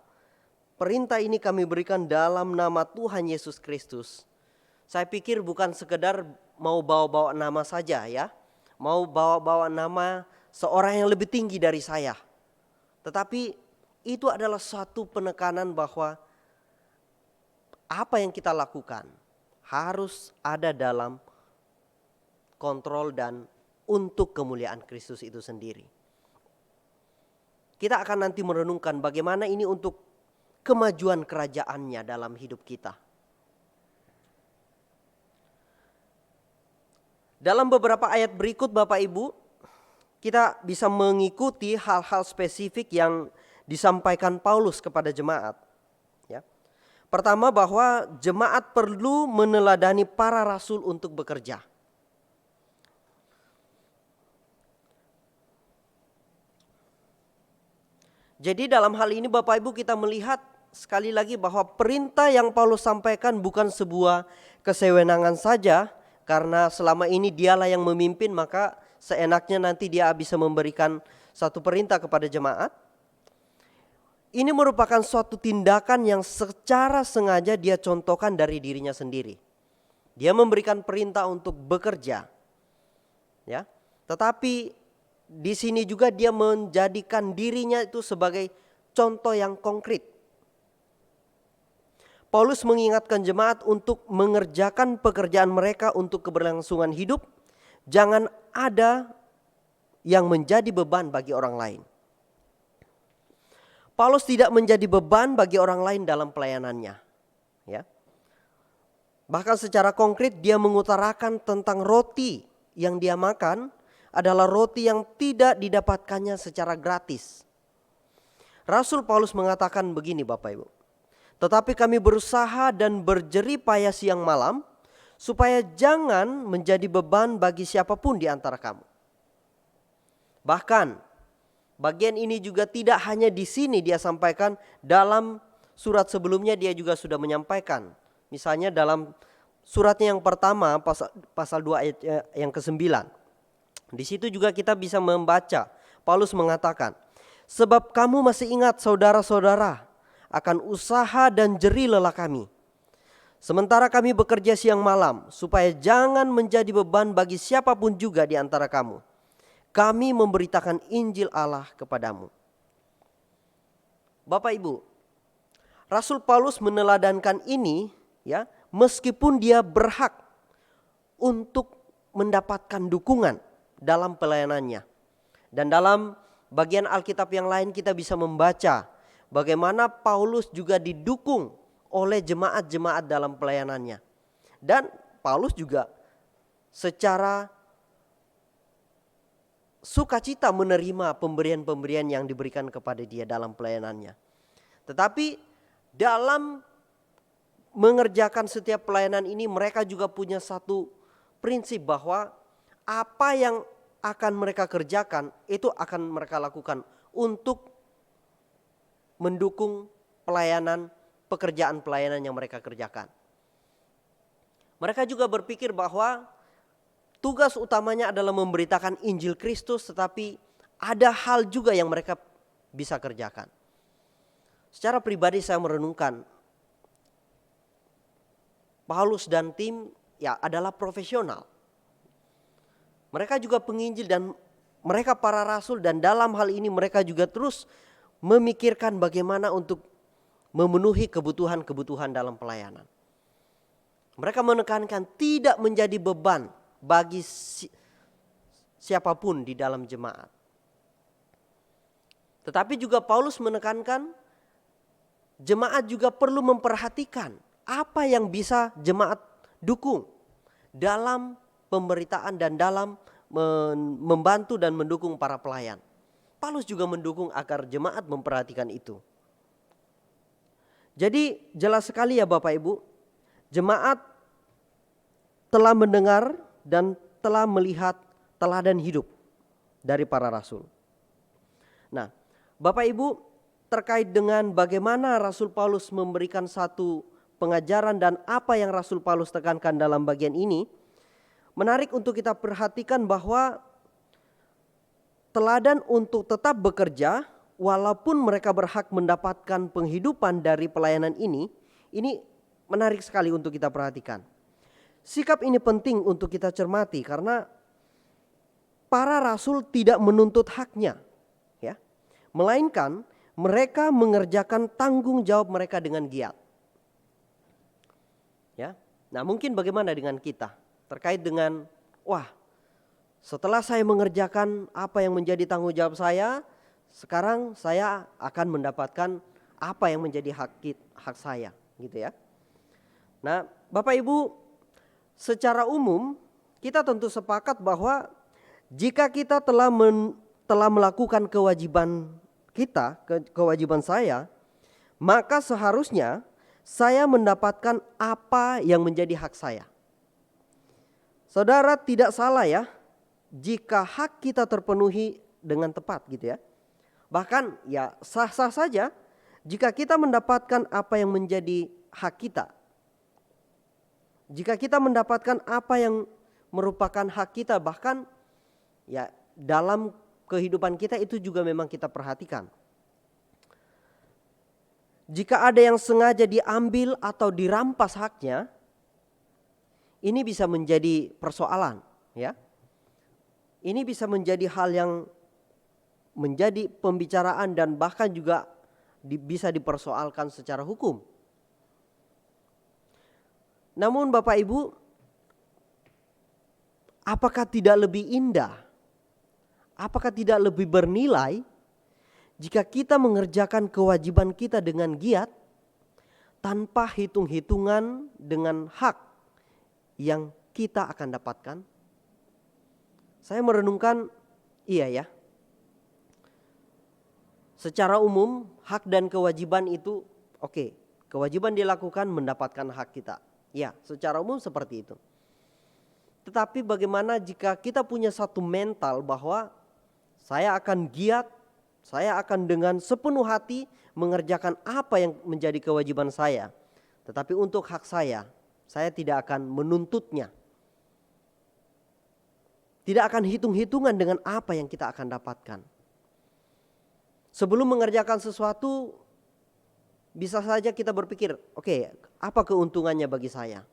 perintah ini kami berikan dalam nama Tuhan Yesus Kristus, saya pikir bukan sekedar mau bawa-bawa nama saja ya. Mau bawa-bawa nama seorang yang lebih tinggi dari saya. Tetapi itu adalah suatu penekanan bahwa apa yang kita lakukan harus ada dalam kontrol dan untuk kemuliaan Kristus itu sendiri. Kita akan nanti merenungkan bagaimana ini untuk kemajuan kerajaannya dalam hidup kita. Dalam beberapa ayat berikut Bapak Ibu, kita bisa mengikuti hal-hal spesifik yang disampaikan Paulus kepada jemaat. Ya. Pertama, bahwa jemaat perlu meneladani para rasul untuk bekerja. Jadi dalam hal ini Bapak Ibu kita melihat sekali lagi bahwa perintah yang Paulus sampaikan bukan sebuah kesewenangan saja, karena selama ini dialah yang memimpin maka seenaknya nanti dia bisa memberikan satu perintah kepada jemaat. Ini merupakan suatu tindakan yang secara sengaja dia contohkan dari dirinya sendiri. Dia memberikan perintah untuk bekerja. Ya. Tetapi di sini juga dia menjadikan dirinya itu sebagai contoh yang konkret. Paulus mengingatkan jemaat untuk mengerjakan pekerjaan mereka untuk keberlangsungan hidup. Jangan ada yang menjadi beban bagi orang lain. Paulus tidak menjadi beban bagi orang lain dalam pelayanannya. Ya. Bahkan secara konkret dia mengutarakan tentang roti yang dia makan adalah roti yang tidak didapatkannya secara gratis. Rasul Paulus mengatakan begini Bapak Ibu. Tetapi kami berusaha dan berjerih payah siang malam supaya jangan menjadi beban bagi siapapun di antara kamu. Bahkan bagian ini juga tidak hanya di sini dia sampaikan, dalam surat sebelumnya dia juga sudah menyampaikan. Misalnya dalam suratnya yang pertama pasal 2 ayat yang ke-9. Di situ juga kita bisa membaca Paulus mengatakan, sebab kamu masih ingat saudara-saudara akan usaha dan jerih lelah kami. Sementara kami bekerja siang malam supaya jangan menjadi beban bagi siapapun juga di antara kamu. Kami memberitakan Injil Allah kepadamu. Bapak Ibu, Rasul Paulus meneladankan ini ya, meskipun dia berhak untuk mendapatkan dukungan dalam pelayanannya. Dan dalam bagian Alkitab yang lain kita bisa membaca bagaimana Paulus juga didukung oleh jemaat-jemaat dalam pelayanannya. Dan Paulus juga secara sukacita menerima pemberian-pemberian yang diberikan kepada dia dalam pelayanannya. Tetapi dalam mengerjakan setiap pelayanan ini mereka juga punya satu prinsip bahwa apa yang akan mereka kerjakan itu akan mereka lakukan untuk mendukung pelayanan, pekerjaan pelayanan yang mereka kerjakan. Mereka juga berpikir bahwa tugas utamanya adalah memberitakan Injil Kristus, tetapi ada hal juga yang mereka bisa kerjakan. Secara pribadi saya merenungkan Paulus dan tim ya adalah profesional. Mereka juga penginjil dan mereka para rasul, dan dalam hal ini mereka juga terus memikirkan bagaimana untuk memenuhi kebutuhan-kebutuhan dalam pelayanan. Mereka menekankan tidak menjadi beban bagi siapapun di dalam jemaat. Tetapi juga Paulus menekankan jemaat juga perlu memperhatikan apa yang bisa jemaat dukung dalam pemberitaan dan dalam membantu dan mendukung para pelayan. Paulus juga mendukung agar jemaat memperhatikan itu. Jadi jelas sekali ya Bapak Ibu, jemaat telah mendengar dan telah melihat teladan hidup dari para rasul. Nah, Bapak Ibu, terkait dengan bagaimana Rasul Paulus memberikan satu pengajaran dan apa yang Rasul Paulus tekankan dalam bagian ini, menarik untuk kita perhatikan bahwa teladan untuk tetap bekerja walaupun mereka berhak mendapatkan penghidupan dari pelayanan ini menarik sekali untuk kita perhatikan. Sikap ini penting untuk kita cermati karena para rasul tidak menuntut haknya, ya, melainkan mereka mengerjakan tanggung jawab mereka dengan giat. Ya, nah mungkin bagaimana dengan kita terkait dengan setelah saya mengerjakan apa yang menjadi tanggung jawab saya, sekarang saya akan mendapatkan apa yang menjadi hak saya, gitu ya. Nah, Bapak Ibu, secara umum kita tentu sepakat bahwa jika kita telah melakukan kewajiban kita, kewajiban saya, maka seharusnya saya mendapatkan apa yang menjadi hak saya. Saudara, tidak salah ya jika hak kita terpenuhi dengan tepat, gitu ya. Bahkan ya sah-sah saja jika kita mendapatkan apa yang menjadi hak kita. Jika kita mendapatkan apa yang merupakan hak kita, bahkan ya dalam kehidupan kita itu juga memang kita perhatikan. Jika ada yang sengaja diambil atau dirampas haknya, ini bisa menjadi persoalan, ya. Ini bisa menjadi hal yang menjadi pembicaraan dan bahkan juga bisa dipersoalkan secara hukum. Namun Bapak Ibu, apakah tidak lebih indah? Apakah tidak lebih bernilai jika kita mengerjakan kewajiban kita dengan giat tanpa hitung-hitungan dengan hak yang kita akan dapatkan? Saya merenungkan, iya ya. Secara umum hak dan kewajiban itu oke. Kewajiban dilakukan mendapatkan hak kita. Ya, secara umum seperti itu. Tetapi bagaimana jika kita punya satu mental bahwa saya akan giat, saya akan dengan sepenuh hati mengerjakan apa yang menjadi kewajiban saya. Tetapi untuk hak saya tidak akan menuntutnya. Tidak akan hitung-hitungan dengan apa yang kita akan dapatkan. Sebelum mengerjakan sesuatu, bisa saja kita berpikir, oke, apa keuntungannya bagi saya?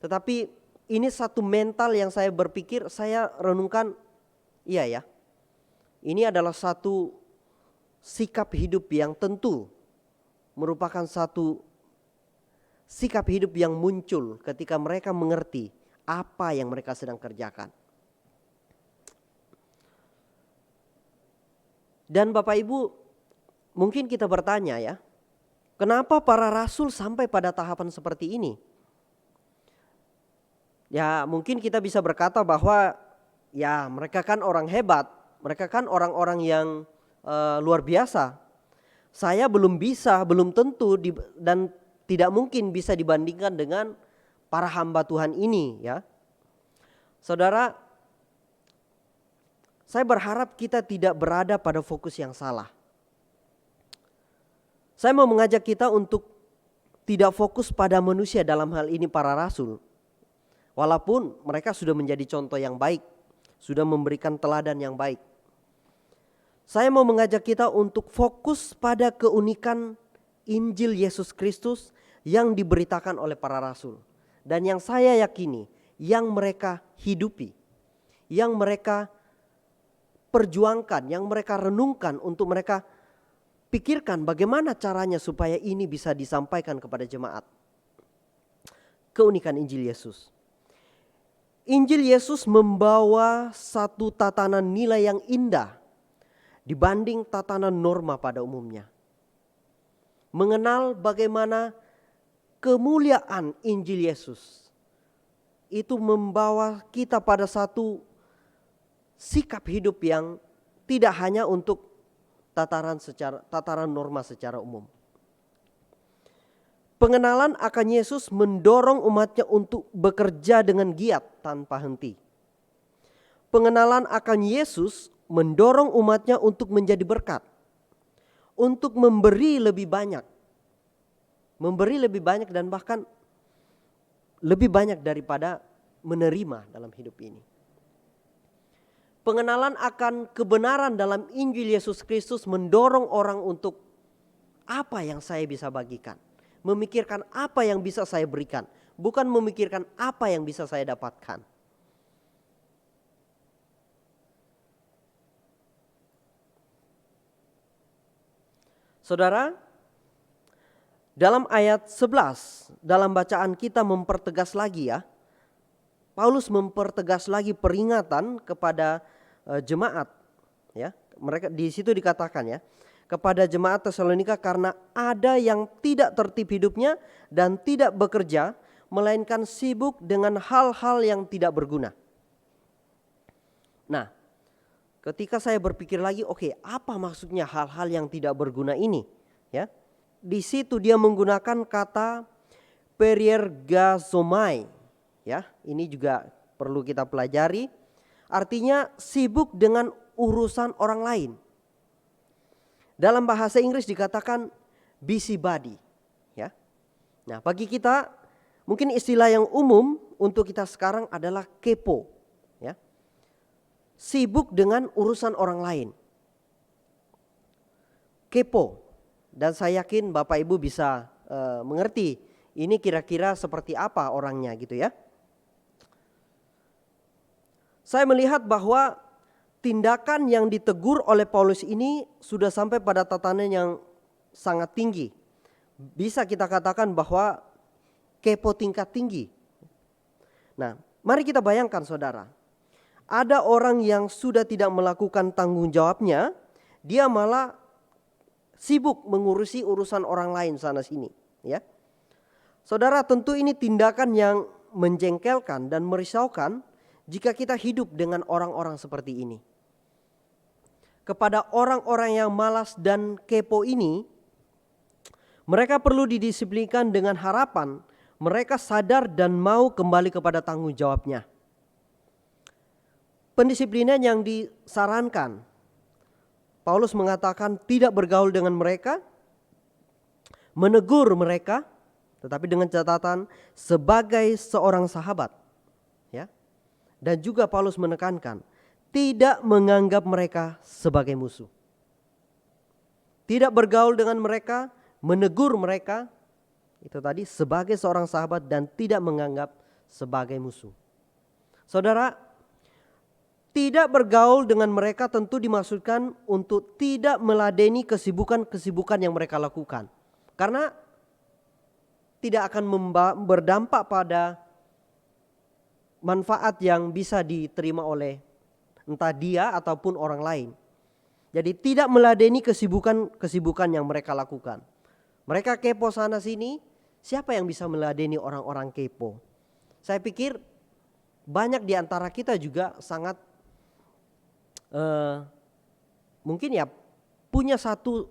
Tetapi ini satu mental yang saya berpikir, saya renungkan, iya ya. Ini adalah satu sikap hidup yang tentu merupakan satu sikap hidup yang muncul ketika mereka mengerti apa yang mereka sedang kerjakan. Dan Bapak Ibu, mungkin kita bertanya ya, kenapa para rasul sampai pada tahapan seperti ini? Ya mungkin kita bisa berkata bahwa ya mereka kan orang hebat, mereka kan orang-orang yang luar biasa. Saya belum tentu dan tidak mungkin bisa dibandingkan dengan para hamba Tuhan ini ya. Saudara, saya berharap kita tidak berada pada fokus yang salah. Saya mau mengajak kita untuk tidak fokus pada manusia, dalam hal ini para rasul. Walaupun mereka sudah menjadi contoh yang baik, sudah memberikan teladan yang baik. Saya mau mengajak kita untuk fokus pada keunikan Injil Yesus Kristus yang diberitakan oleh para rasul. Dan yang saya yakini, yang mereka hidupi, yang mereka perjuangkan, yang mereka renungkan, untuk mereka pikirkan bagaimana caranya supaya ini bisa disampaikan kepada jemaat. Keunikan Injil Yesus. Injil Yesus membawa satu tatanan nilai yang indah dibanding tatanan norma pada umumnya. Mengenal bagaimana kemuliaan Injil Yesus itu membawa kita pada satu sikap hidup yang tidak hanya untuk tataran norma secara umum. Pengenalan akan Yesus mendorong umatnya untuk bekerja dengan giat tanpa henti. Pengenalan akan Yesus mendorong umatnya untuk menjadi berkat, untuk memberi lebih banyak. Memberi lebih banyak dan bahkan lebih banyak daripada menerima dalam hidup ini. Pengenalan akan kebenaran dalam Injil Yesus Kristus mendorong orang untuk apa yang saya bisa bagikan. Memikirkan apa yang bisa saya berikan, bukan memikirkan apa yang bisa saya dapatkan. Saudara, dalam ayat 11, dalam bacaan kita mempertegas lagi ya. Paulus mempertegas lagi peringatan kepada jemaat ya. Mereka di situ dikatakan ya, kepada jemaat Tesalonika, karena ada yang tidak tertib hidupnya dan tidak bekerja, melainkan sibuk dengan hal-hal yang tidak berguna. Nah, ketika saya berpikir lagi, oke, apa maksudnya hal-hal yang tidak berguna ini? Ya, di situ dia menggunakan kata periergazomai. Ya, ini juga perlu kita pelajari. Artinya sibuk dengan urusan orang lain. Dalam bahasa Inggris dikatakan busybody. Ya, nah bagi kita mungkin istilah yang umum untuk kita sekarang adalah kepo. Ya, sibuk dengan urusan orang lain. Kepo. Dan saya yakin Bapak Ibu bisa mengerti ini kira-kira seperti apa orangnya gitu ya. Saya melihat bahwa tindakan yang ditegur oleh Paulus ini sudah sampai pada tatanan yang sangat tinggi. Bisa kita katakan bahwa kepo tingkat tinggi. Nah, mari kita bayangkan saudara. Ada orang yang sudah tidak melakukan tanggung jawabnya, dia malah sibuk mengurusi urusan orang lain sana sini, ya. Saudara, tentu ini tindakan yang menjengkelkan dan merisaukan jika kita hidup dengan orang-orang seperti ini. Kepada orang-orang yang malas dan kepo ini, mereka perlu didisiplinkan dengan harapan mereka sadar dan mau kembali kepada tanggung jawabnya. Pendisiplinan yang disarankan, Paulus mengatakan tidak bergaul dengan mereka, menegur mereka, tetapi dengan catatan sebagai seorang sahabat. Ya. Dan juga Paulus menekankan tidak menganggap mereka sebagai musuh. Tidak bergaul dengan mereka, menegur mereka, itu tadi sebagai seorang sahabat dan tidak menganggap sebagai musuh. Saudara, tidak bergaul dengan mereka tentu dimaksudkan untuk tidak meladeni kesibukan-kesibukan yang mereka lakukan. Karena tidak akan berdampak pada manfaat yang bisa diterima oleh entah dia ataupun orang lain. Jadi tidak meladeni kesibukan-kesibukan yang mereka lakukan. Mereka kepo sana sini, siapa yang bisa meladeni orang-orang kepo? Saya pikir banyak di antara kita juga sangat mungkin ya punya satu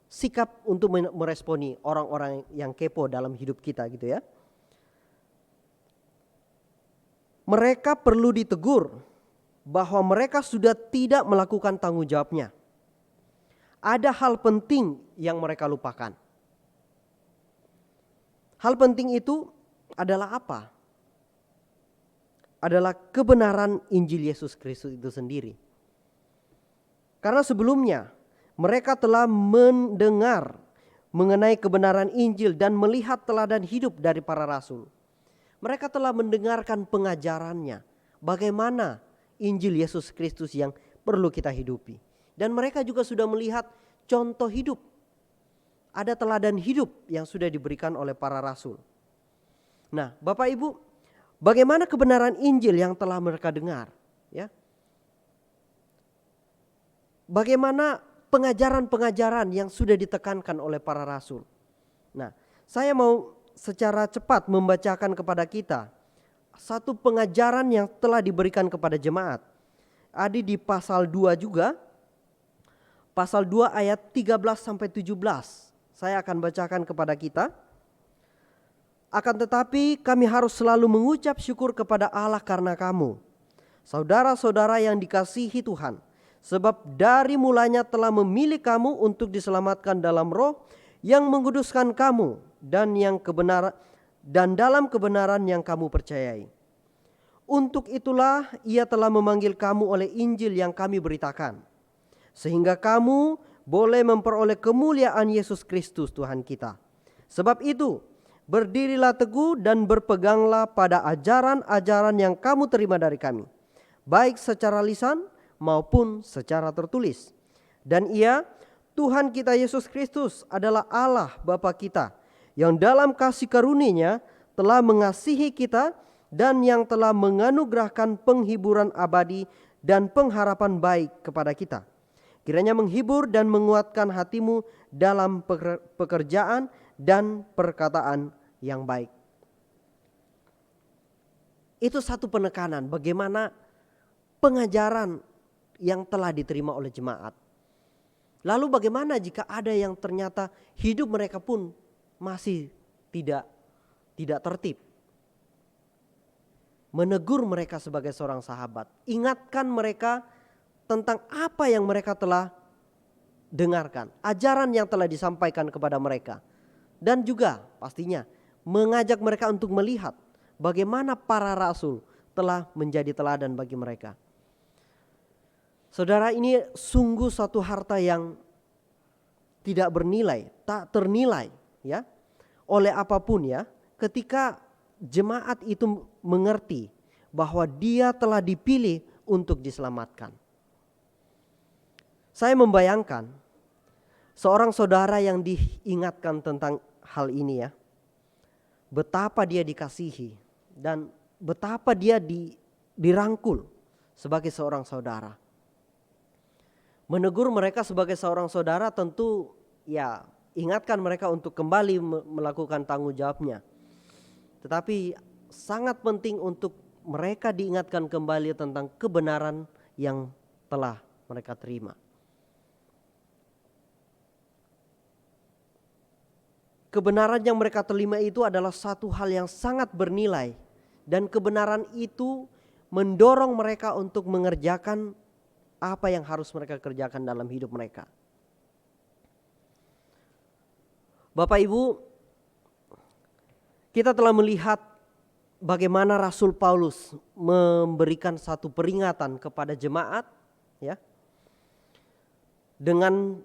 sikap untuk meresponi orang-orang yang kepo dalam hidup kita gitu ya. Mereka perlu ditegur bahwa mereka sudah tidak melakukan tanggung jawabnya. Ada hal penting yang mereka lupakan. Hal penting itu adalah apa? Adalah kebenaran Injil Yesus Kristus itu sendiri. Karena sebelumnya mereka telah mendengar, mengenai kebenaran Injil dan melihat teladan hidup dari para rasul. Mereka telah mendengarkan pengajarannya, bagaimana Injil Yesus Kristus yang perlu kita hidupi. Dan mereka juga sudah melihat contoh hidup. Ada teladan hidup yang sudah diberikan oleh para rasul. Nah, Bapak Ibu, bagaimana kebenaran Injil yang telah mereka dengar? Ya. Bagaimana pengajaran-pengajaran yang sudah ditekankan oleh para rasul? Nah, saya mau secara cepat membacakan kepada kita satu pengajaran yang telah diberikan kepada jemaat. Ada di pasal 2 juga. Pasal 2 ayat 13 sampai 17. Saya akan bacakan kepada kita. Akan tetapi kami harus selalu mengucap syukur kepada Allah karena kamu, saudara-saudara yang dikasihi Tuhan. Sebab dari mulanya telah memilih kamu untuk diselamatkan dalam roh yang menguduskan kamu dan dalam kebenaran yang kamu percayai. Untuk itulah ia telah memanggil kamu oleh Injil yang kami beritakan, sehingga kamu boleh memperoleh kemuliaan Yesus Kristus Tuhan kita. Sebab itu, berdirilah teguh dan berpeganglah pada ajaran-ajaran yang kamu terima dari kami, baik secara lisan maupun secara tertulis. Dan ia, Tuhan kita Yesus Kristus adalah Allah Bapa kita, yang dalam kasih karunia-Nya telah mengasihi kita dan yang telah menganugerahkan penghiburan abadi dan pengharapan baik kepada kita. Kiranya menghibur dan menguatkan hatimu dalam pekerjaan dan perkataan yang baik. Itu satu penekanan bagaimana pengajaran yang telah diterima oleh jemaat. Lalu bagaimana jika ada yang ternyata hidup mereka pun masih tidak tertib? Menegur mereka sebagai seorang sahabat. Ingatkan mereka tentang apa yang mereka telah dengarkan, ajaran yang telah disampaikan kepada mereka. Dan juga pastinya mengajak mereka untuk melihat bagaimana para rasul telah menjadi teladan bagi mereka. Saudara, ini sungguh suatu harta yang tidak bernilai, tak ternilai ya oleh apapun ya, ketika jemaat itu mengerti bahwa dia telah dipilih untuk diselamatkan. Saya membayangkan seorang saudara yang diingatkan tentang hal ini ya, betapa dia dikasihi dan betapa dia dirangkul sebagai seorang saudara. Menegur mereka sebagai seorang saudara tentu ya ingatkan mereka untuk kembali melakukan tanggung jawabnya. Tetapi sangat penting untuk mereka diingatkan kembali tentang kebenaran yang telah mereka terima. Kebenaran yang mereka terima itu adalah satu hal yang sangat bernilai. Dan kebenaran itu mendorong mereka untuk mengerjakan apa yang harus mereka kerjakan dalam hidup mereka. Bapak Ibu, kita telah melihat bagaimana Rasul Paulus memberikan satu peringatan kepada jemaat ya. Dengan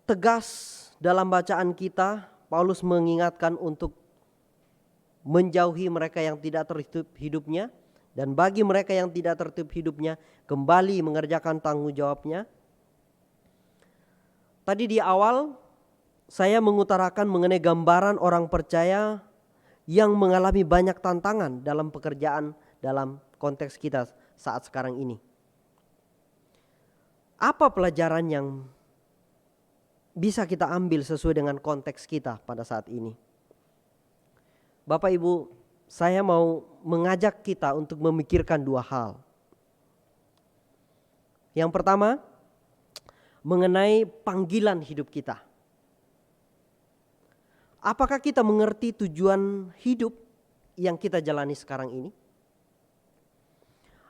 tegas dalam bacaan kita, Paulus mengingatkan untuk menjauhi mereka yang tidak tertib hidupnya, dan bagi mereka yang tidak tertib hidupnya kembali mengerjakan tanggung jawabnya. Tadi di awal saya mengutarakan mengenai gambaran orang percaya yang mengalami banyak tantangan dalam pekerjaan dalam konteks kita saat sekarang ini. Apa pelajaran yang bisa kita ambil sesuai dengan konteks kita pada saat ini? Bapak Ibu, saya mau mengajak kita untuk memikirkan dua hal. Yang pertama, mengenai panggilan hidup kita. Apakah kita mengerti tujuan hidup yang kita jalani sekarang ini?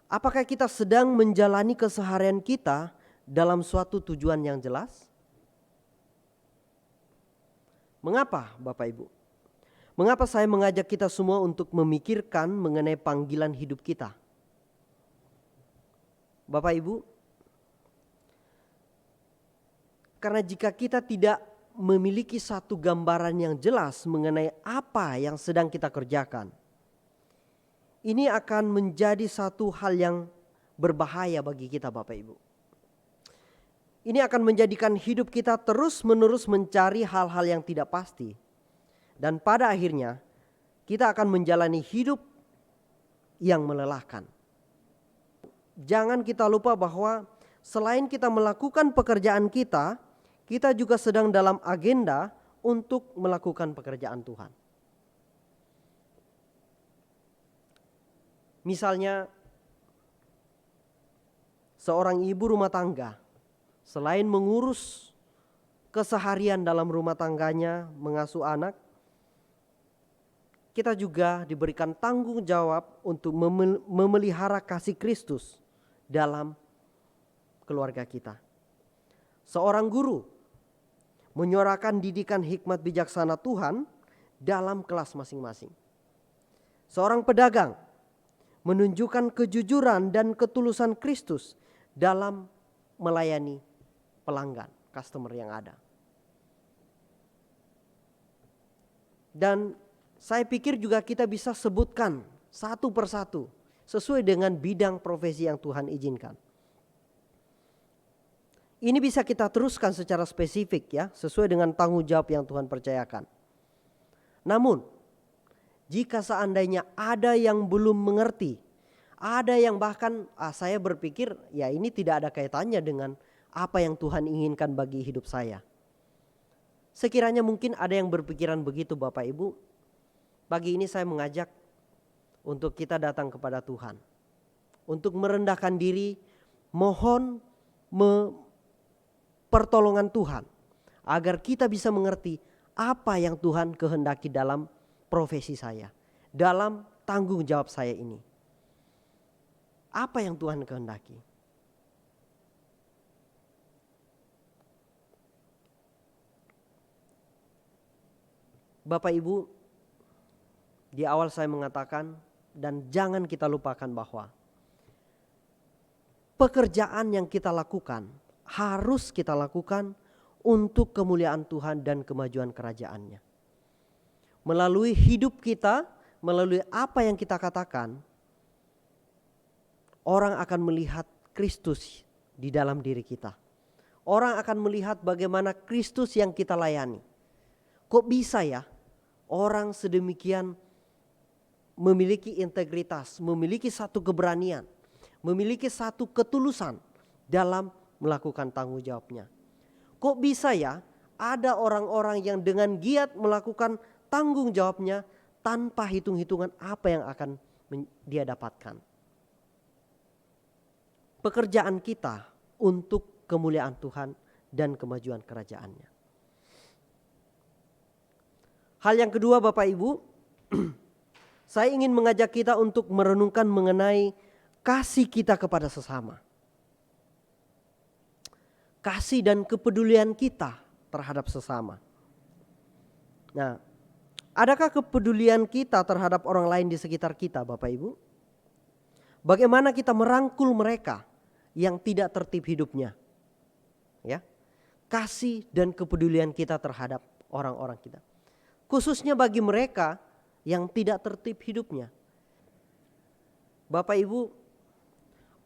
Apakah kita sedang menjalani keseharian kita dalam suatu tujuan yang jelas? Mengapa Bapak Ibu? Mengapa saya mengajak kita semua untuk memikirkan mengenai panggilan hidup kita? Bapak Ibu, karena jika kita tidak memiliki satu gambaran yang jelas mengenai apa yang sedang kita kerjakan, ini akan menjadi satu hal yang berbahaya bagi kita, Bapak Ibu. Ini akan menjadikan hidup kita terus-menerus mencari hal-hal yang tidak pasti. Dan pada akhirnya kita akan menjalani hidup yang melelahkan. Jangan kita lupa bahwa selain kita melakukan pekerjaan kita, kita juga sedang dalam agenda untuk melakukan pekerjaan Tuhan. Misalnya, seorang ibu rumah tangga selain mengurus keseharian dalam rumah tangganya, mengasuh anak, kita juga diberikan tanggung jawab untuk memelihara kasih Kristus dalam keluarga kita. Seorang guru menyuarakan didikan hikmat bijaksana Tuhan dalam kelas masing-masing. Seorang pedagang menunjukkan kejujuran dan ketulusan Kristus dalam melayani pelanggan, customer yang ada. Dan saya pikir juga kita bisa sebutkan satu persatu sesuai dengan bidang profesi yang Tuhan izinkan. Ini bisa kita teruskan secara spesifik ya, sesuai dengan tanggung jawab yang Tuhan percayakan. Namun, jika seandainya ada yang belum mengerti, ada yang bahkan saya berpikir ya ini tidak ada kaitannya dengan apa yang Tuhan inginkan bagi hidup saya. Sekiranya mungkin ada yang berpikiran begitu Bapak Ibu, pagi ini saya mengajak untuk kita datang kepada Tuhan. Untuk merendahkan diri, mohon pertolongan Tuhan. Agar kita bisa mengerti apa yang Tuhan kehendaki dalam profesi saya. Dalam tanggung jawab saya ini. Apa yang Tuhan kehendaki? Bapak Ibu, di awal saya mengatakan dan jangan kita lupakan bahwa pekerjaan yang kita lakukan harus kita lakukan untuk kemuliaan Tuhan dan kemajuan kerajaan-Nya. Melalui hidup kita, melalui apa yang kita katakan, orang akan melihat Kristus di dalam diri kita. Orang akan melihat bagaimana Kristus yang kita layani. Kok bisa ya orang sedemikian memiliki integritas, memiliki satu keberanian, memiliki satu ketulusan dalam melakukan tanggung jawabnya. Kok bisa ya ada orang-orang yang dengan giat melakukan tanggung jawabnya tanpa hitung-hitungan apa yang akan dia dapatkan. Pekerjaan kita untuk kemuliaan Tuhan dan kemajuan kerajaan-Nya. Hal yang kedua Bapak Ibu, saya ingin mengajak kita untuk merenungkan mengenai kasih kita kepada sesama. Kasih dan kepedulian kita terhadap sesama. Nah, adakah kepedulian kita terhadap orang lain di sekitar kita Bapak Ibu? Bagaimana kita merangkul mereka yang tidak tertib hidupnya? Ya. Kasih dan kepedulian kita terhadap orang-orang kita. Khususnya bagi mereka yang tidak tertib hidupnya. Bapak Ibu,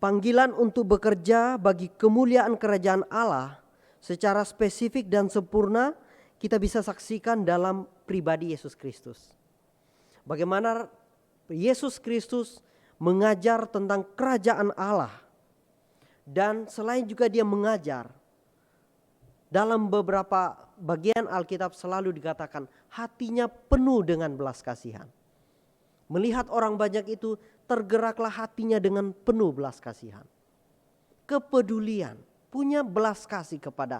panggilan untuk bekerja bagi kemuliaan kerajaan Allah secara spesifik dan sempurna kita bisa saksikan dalam pribadi Yesus Kristus. Bagaimana Yesus Kristus mengajar tentang kerajaan Allah. Dan selain juga dia mengajar, dalam beberapa bagian Alkitab selalu dikatakan hatinya penuh dengan belas kasihan. Melihat orang banyak itu tergeraklah hatinya dengan penuh belas kasihan. Kepedulian, punya belas kasih kepada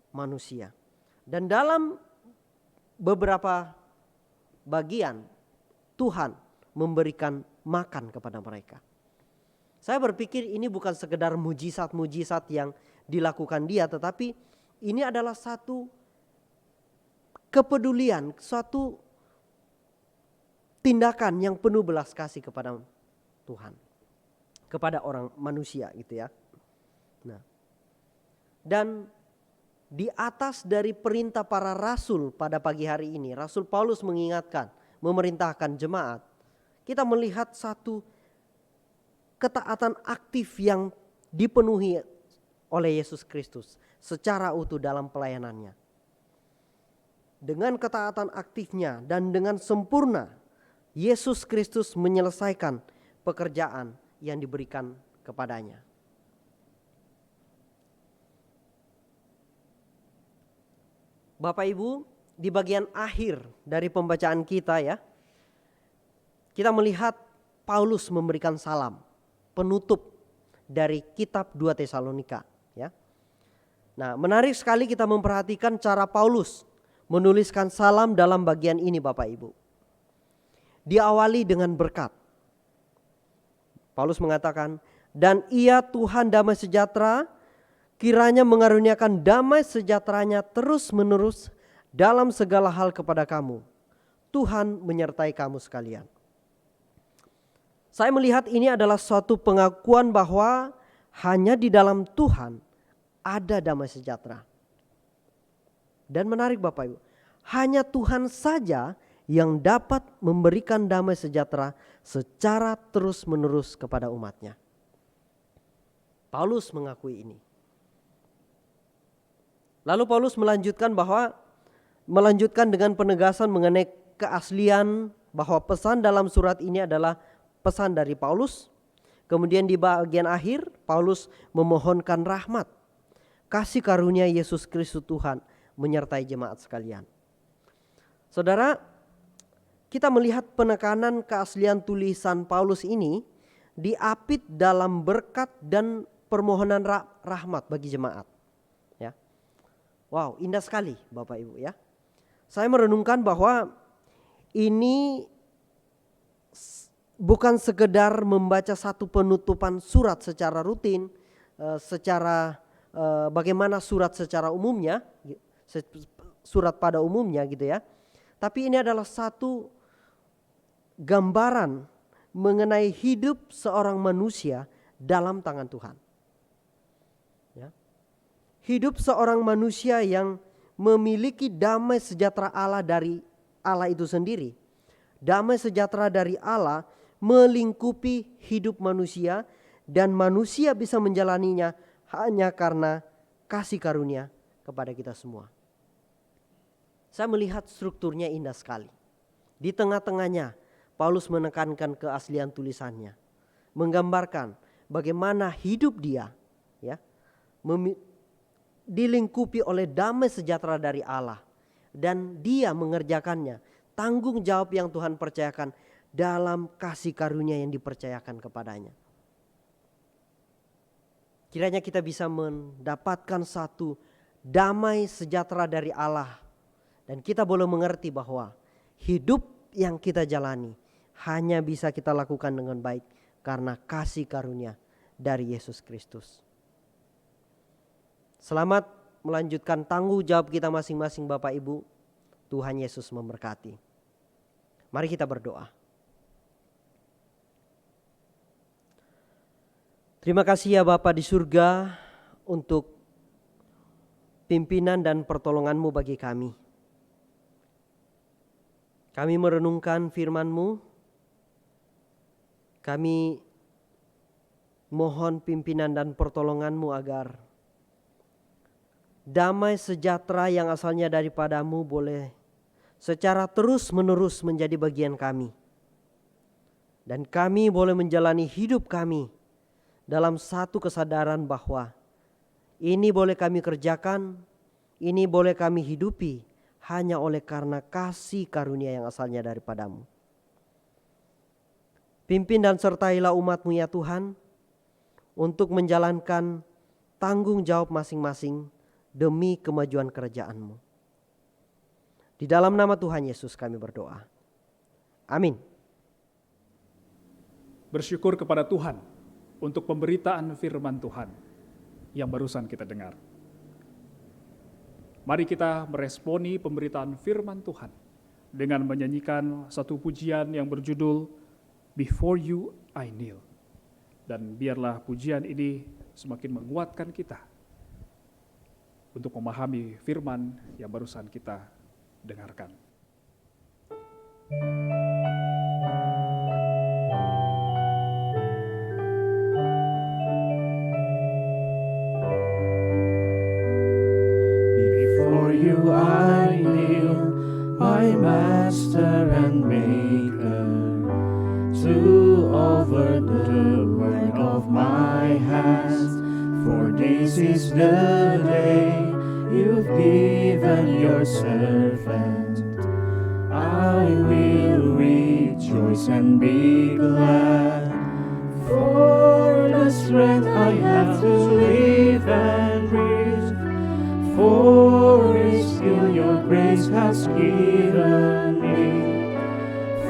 manusia. Dan dalam beberapa bagian Tuhan memberikan makan kepada mereka. Saya berpikir ini bukan sekedar mujizat-mujizat yang dilakukan dia, tetapi ini adalah satu kepedulian, suatu tindakan yang penuh belas kasih kepada Tuhan, kepada orang manusia gitu ya. Nah, dan di atas dari perintah para rasul pada pagi hari ini, Rasul Paulus mengingatkan, memerintahkan jemaat, kita melihat satu ketaatan aktif yang dipenuhi oleh Yesus Kristus secara utuh dalam pelayanannya. Dengan ketaatan aktifnya dan dengan sempurna, Yesus Kristus menyelesaikan pekerjaan yang diberikan kepadanya. Bapak Ibu, di bagian akhir dari pembacaan kita ya, kita melihat Paulus memberikan salam penutup dari kitab 2 Tesalonika ya. Nah, menarik sekali kita memperhatikan cara Paulus menuliskan salam dalam bagian ini Bapak Ibu. Diawali dengan berkat. Paulus mengatakan, dan ia Tuhan damai sejahtera, kiranya mengaruniakan damai sejahteranya terus menerus dalam segala hal kepada kamu. Tuhan menyertai kamu sekalian. Saya melihat ini adalah suatu pengakuan bahwa hanya di dalam Tuhan ada damai sejahtera. Dan menarik Bapak Ibu, hanya Tuhan saja yang dapat memberikan damai sejahtera secara terus menerus kepada umatnya. Paulus mengakui ini. Lalu Paulus melanjutkan dengan penegasan mengenai keaslian bahwa pesan dalam surat ini adalah pesan dari Paulus. Kemudian di bagian akhir Paulus memohonkan rahmat, kasih karunia Yesus Kristus Tuhan menyertai jemaat sekalian. Saudara, kita melihat penekanan keaslian tulisan Paulus ini diapit dalam berkat dan permohonan rahmat bagi jemaat. Ya. Wow, indah sekali Bapak Ibu ya. Saya merenungkan bahwa ini bukan sekedar membaca satu penutupan surat secara rutin, bagaimana surat secara umumnya, surat pada umumnya gitu ya. Tapi ini adalah satu gambaran mengenai hidup seorang manusia dalam tangan Tuhan. Ya. Hidup seorang manusia yang memiliki damai sejahtera Allah dari Allah itu sendiri. Damai sejahtera dari Allah melingkupi hidup manusia dan manusia bisa menjalaninya hanya karena kasih karunia kepada kita semua. Saya melihat strukturnya indah sekali. Di tengah-tengahnya Paulus menekankan keaslian tulisannya, menggambarkan bagaimana hidup dia ya dilingkupi oleh damai sejahtera dari Allah dan dia mengerjakannya, tanggung jawab yang Tuhan percayakan dalam kasih karunia yang dipercayakan kepadanya. Kiranya kita bisa mendapatkan satu damai sejahtera dari Allah dan kita boleh mengerti bahwa hidup yang kita jalani hanya bisa kita lakukan dengan baik karena kasih karunia dari Yesus Kristus. Selamat melanjutkan tanggung jawab kita masing-masing Bapak Ibu. Tuhan Yesus memberkati. Mari kita berdoa. Terima kasih ya Bapa di surga untuk pimpinan dan pertolongan-Mu bagi kami. Kami merenungkan firman-Mu. Kami mohon pimpinan dan pertolongan-Mu agar damai sejahtera yang asalnya daripada-Mu boleh secara terus menerus menjadi bagian kami. Dan kami boleh menjalani hidup kami dalam satu kesadaran bahwa ini boleh kami kerjakan, ini boleh kami hidupi hanya oleh karena kasih karunia yang asalnya daripada-Mu. Pimpin dan sertailah umat-Mu ya Tuhan untuk menjalankan tanggung jawab masing-masing demi kemajuan kerajaan-Mu. Di dalam nama Tuhan Yesus kami berdoa. Amin. Bersyukur kepada Tuhan untuk pemberitaan firman Tuhan yang barusan kita dengar. Mari kita meresponi pemberitaan firman Tuhan dengan menyanyikan satu pujian yang berjudul Before You I Kneel. Dan biarlah pujian ini semakin menguatkan kita untuk memahami firman yang barusan kita dengarkan. Before you I kneel, my Master and Maker, to offer the work of my hands. For this is the day you've given your servant. I will rejoice and be glad, for the strength I have to live and breathe. For it's still your grace has given me,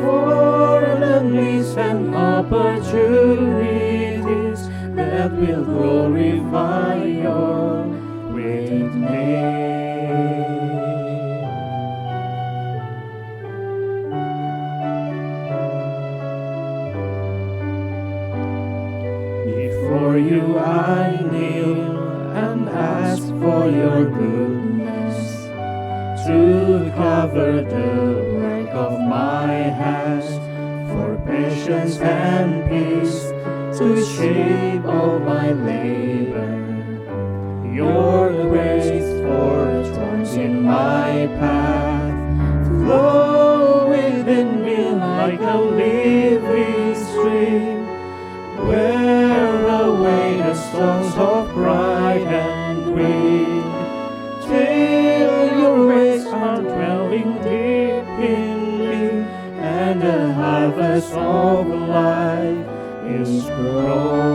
for the gifts and opportunities that will glorify your great name. Before you I kneel and ask for your goodness, to cover the work of my hands, for patience and peace to shape all my labor. Your grace for thorns in my path, flow within me like a living stream. Wear away the stones of pride and greed, till your ways are dwelling deep in me, and the harvest of life is grown.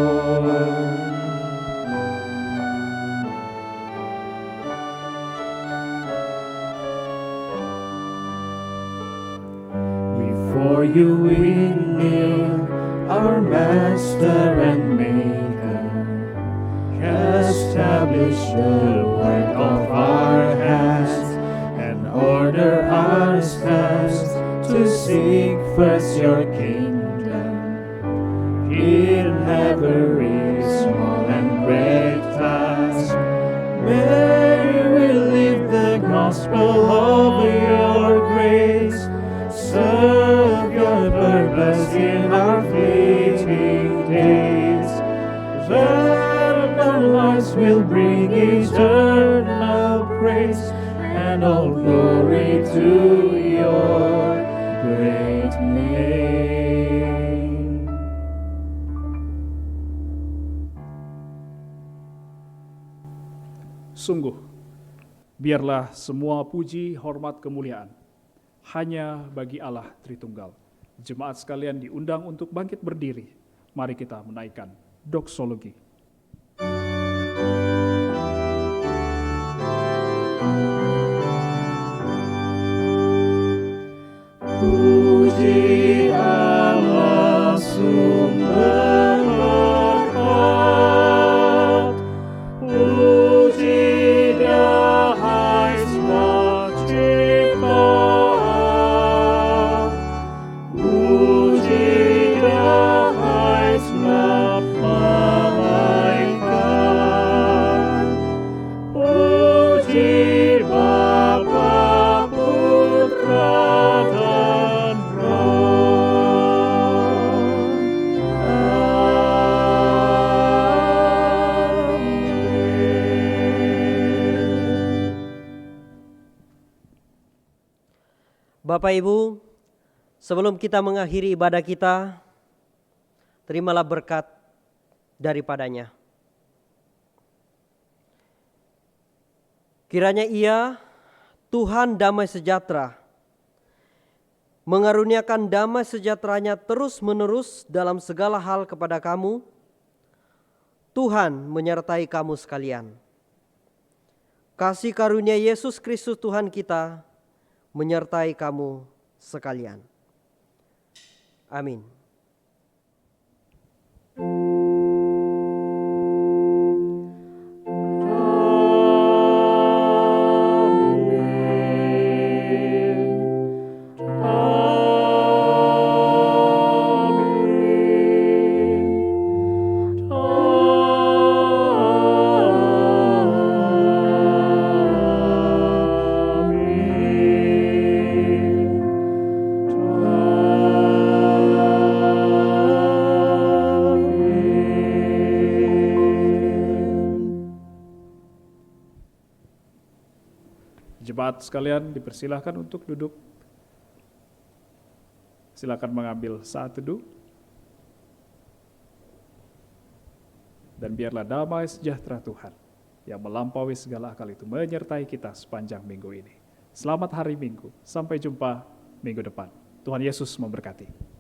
Before you we kneel, our Master and Maker, establish the work of our hands, and order our steps to seek first your kingdom. In every small and great task, may we live the gospel of your grace, serve your purpose in our fleeting days, that our lives will bring eternal praise and all glory to your great name. Sungguh, biarlah semua puji, hormat, kemuliaan hanya bagi Allah Tritunggal. Jemaat sekalian diundang untuk bangkit berdiri. Mari kita menaikkan doksologi. Puji Allah sumber berkat, puji Dahai Sang Ciptaan, puji Dahai Sang Malaikat, puji Bapa, Putra dan Bapak Ibu, sebelum kita mengakhiri ibadah kita, terimalah berkat daripadanya. Kiranya Ia, Tuhan damai sejahtera, mengaruniakan damai sejahteranya terus-menerus dalam segala hal kepada kamu. Tuhan menyertai kamu sekalian. Kasih karunia Yesus Kristus Tuhan kita menyertai kamu sekalian. Amin. Jemaat sekalian dipersilahkan untuk duduk. Silakan mengambil saat teduh. Dan biarlah damai sejahtera Tuhan yang melampaui segala akal itu menyertai kita sepanjang minggu ini. Selamat hari Minggu, sampai jumpa minggu depan. Tuhan Yesus memberkati.